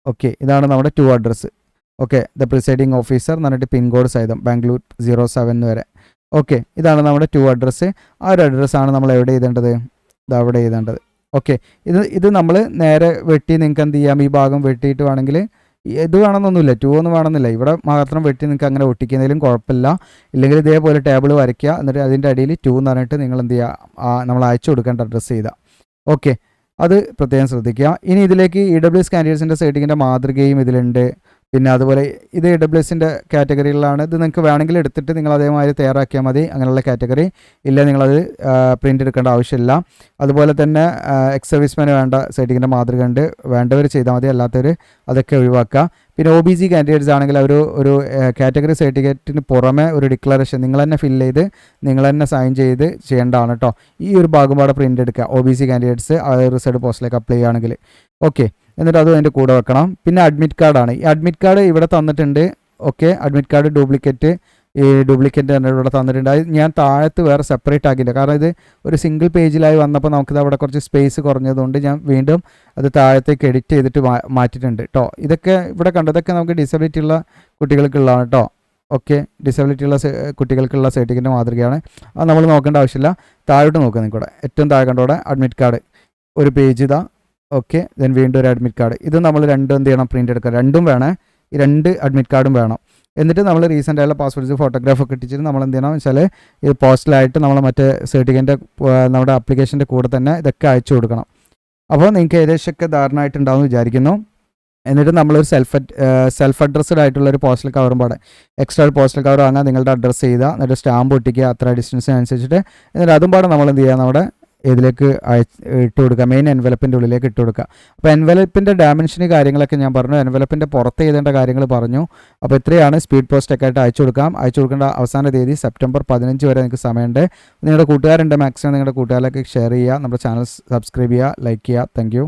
ഓക്കെ, ഇതാണ് നമ്മുടെ 2 address. Okay, the presiding officer എന്ന് പറഞ്ഞിട്ട് പിൻകോഡ് സഹിതം ബാംഗ്ലൂർ 07 വരെ. ഓക്കെ, ഇതാണ് നമ്മുടെ 2 അഡ്രസ്സ്. ആ ഒരു അഡ്രസ്സാണ് നമ്മൾ എവിടെ എഴുതേണ്ടത്, ഇത് അവിടെ എഴുതേണ്ടത്. ഓക്കെ, ഇത് നമ്മൾ നേരെ വെട്ടി നിങ്ങൾക്ക് എന്ത് ചെയ്യാം, ഈ ഭാഗം വെട്ടിയിട്ട് വേണമെങ്കിൽ ഇത് വേണമെന്നൊന്നുമില്ല, 2 ഒന്നും വേണമെന്നില്ല, ഇവിടെ മാത്രം വെട്ടി നിങ്ങൾക്ക് അങ്ങനെ ഒട്ടിക്കുന്നതിലും കുഴപ്പമില്ല. ഇല്ലെങ്കിൽ ഇതേപോലെ ടേബിൾ വരയ്ക്കുക, എന്നിട്ട് അതിൻ്റെ അടിയിൽ 2 എന്ന് പറഞ്ഞിട്ട് നിങ്ങൾ എന്ത് ചെയ്യുക, നമ്മൾ അയച്ചു കൊടുക്കേണ്ട അഡ്രസ്സ് ചെയ്താൽ. ഓക്കെ, അത് പ്രത്യേകം ശ്രദ്ധിക്കുക. ഇനി ഇതിലേക്ക് EWS കാൻഡിഡേറ്റ്സിൻ്റെ സൈറ്റിങ്ങിൻ്റെ മാതൃകയും ഇതിലുണ്ട്. പിന്നെ അതുപോലെ ഇത് AWSൻ്റെ കാറ്റഗറികളിലാണ്. ഇത് നിങ്ങൾക്ക് വേണമെങ്കിൽ എടുത്തിട്ട് നിങ്ങൾ അതേമാതിരി തയ്യാറാക്കിയാൽ മതി, അങ്ങനെയുള്ള കാറ്റഗറി. ഇല്ല നിങ്ങളത് പ്രിൻ്റ് എടുക്കേണ്ട ആവശ്യമില്ല. അതുപോലെ തന്നെ എക്സ് സർവീസ്മാന് വേണ്ട സൈറ്റിങ്ങിൻ്റെ മാതൃക ഉണ്ട്, വേണ്ടവർ ചെയ്താൽ മതി, അല്ലാത്തവർ അതൊക്കെ ഒഴിവാക്കുക. പിന്നെ OBC കാൻഡിഡേറ്റ്സ് ആണെങ്കിൽ ഒരു കാറ്റഗറി സർട്ടിഫിക്കറ്റിന് പുറമെ ഒരു ഡിക്ലറേഷൻ നിങ്ങൾ തന്നെ ഫില്ല് ചെയ്ത് നിങ്ങൾ തന്നെ സൈൻ ചെയ്ത് ചെയ്യേണ്ടതാണ് കേട്ടോ. ഈ ഒരു ഭാഗം പാടെ പ്രിൻ്റ് എടുക്കുക, OBC കാൻഡിഡേറ്റ്സ് റിസർച്ച് പോസ്റ്റിലേക്ക് അപ്ലൈ ചെയ്യുകയാണെങ്കിൽ. ഓക്കെ, എന്നിട്ട് അതും അതിൻ്റെ കൂടെ വെക്കണം. പിന്നെ അഡ്മിറ്റ് കാർഡാണ്. ഈ അഡ്മിറ്റ് കാർഡ് ഇവിടെ തന്നിട്ടുണ്ട്. ഓക്കെ, അഡ്മിറ്റ് കാർഡ് ഡ്യൂപ്ലിക്കേറ്റ് ഇവിടെ തന്നിട്ടുണ്ട്. അത് ഞാൻ താഴത്ത് വേറെ സെപ്പറേറ്റ് ആക്കിയില്ല, കാരണം ഇത് ഒരു സിംഗിൾ പേജിലായി വന്നപ്പോൾ നമുക്കിത് അവിടെ കുറച്ച് സ്പേസ് കുറഞ്ഞതുകൊണ്ട് ഞാൻ വീണ്ടും അത് താഴത്തേക്ക് എഡിറ്റ് ചെയ്തിട്ട് മാറ്റിയിട്ടുണ്ട് കേട്ടോ. ഇതൊക്കെ ഇവിടെ കണ്ടു, ഇതൊക്കെ നമുക്ക് ഡിസബിലിറ്റി ഉള്ള കുട്ടികൾക്കുള്ളതാണ് കേട്ടോ. ഓക്കെ, ഡിസബിലിറ്റി ഉള്ള കുട്ടികൾക്കുള്ള സർട്ടിഫിക്കറ്റിൻ്റെ മാതൃകയാണ്. അത് നമ്മൾ നോക്കേണ്ട ആവശ്യമില്ല. താഴോട്ട് നോക്കുക, നിങ്ങൾക്കൂടെ ഏറ്റവും താഴെ കണ്ടോടെ അഡ്മിറ്റ് കാർഡ് ഒരു പേജ് ഇതാ. ഓക്കെ, ദെൻ വീണ്ടും ഒരു അഡ്മിറ്റ് കാർഡ്. ഇത് നമ്മൾ രണ്ടും എന്ത് ചെയ്യണം, പ്രിൻ്റ് എടുക്കുക. രണ്ടും വേണം, ഈ 2 അഡ്മിറ്റ് കാർഡും വേണം. എന്നിട്ട് നമ്മൾ റീസെൻ്റ് ആയുള്ള പാസ്പോർട്ട് ഫോട്ടോഗ്രാഫൊക്കെ ഇട്ടിച്ചിട്ട് നമ്മൾ എന്ത് ചെയ്യണം വെച്ചാൽ ഇത് പോസ്റ്റലായിട്ട് നമ്മൾ മറ്റേ സർട്ടിഫിക്കറ്റിൻ്റെ നമ്മുടെ ആപ്ലിക്കേഷൻ്റെ കൂടെ തന്നെ ഇതൊക്കെ അയച്ചു കൊടുക്കണം. അപ്പോൾ നിങ്ങൾക്ക് ഏകദേശമൊക്കെ ധാരണയായിട്ടുണ്ടാവും വിചാരിക്കുന്നു. എന്നിട്ട് നമ്മളൊരു സെൽഫ് അഡ്രസ്ഡ് ആയിട്ടുള്ള ഒരു പോസ്റ്റൽ കവറും പാടെ എക്സ്ട്രാ ഒരു പോസ്റ്റൽ കവർ വാങ്ങാൻ നിങ്ങളുടെ അഡ്രസ്സ് ചെയ്താൽ എന്നിട്ട് സ്റ്റാമ്പ് ഒട്ടിക്കുക അത്ര ഡിസ്റ്റൻസിനനുസരിച്ചിട്ട്. എന്നിട്ട് അതും പാടെ നമ്മൾ എന്ത് ചെയ്യുക, നമ്മുടെ ഇതിലേക്ക് ഇട്ട് കൊടുക്കുക, മെയിൻ എൻവലപ്പിൻ്റെ ഉള്ളിലേക്ക് ഇട്ട് കൊടുക്കുക. അപ്പോൾ എൻവലപ്പിൻ്റെ ഡയമെൻഷന് കാര്യങ്ങളൊക്കെ ഞാൻ പറഞ്ഞു, എൻവലപ്പിൻ്റെ പുറത്ത് എഴുതേണ്ട കാര്യങ്ങൾ പറഞ്ഞു. അപ്പോൾ ഇത്രയാണ് സ്പീഡ് പോസ്റ്റൊക്കെ ആയിട്ട് അയച്ചു കൊടുക്കേണ്ട അവസാന തീയതി സെപ്റ്റംബർ 15 വരെ നിങ്ങൾക്ക് സമയമുണ്ട്. നിങ്ങളുടെ കൂട്ടുകാരുണ്ട്, മാക്സിമം നിങ്ങളുടെ കൂട്ടുകാരിലേക്ക് ഷെയർ ചെയ്യുക, നമ്മുടെ ചാനൽ സബ്സ്ക്രൈബ് ചെയ്യുക, ലൈക്ക് ചെയ്യുക. താങ്ക്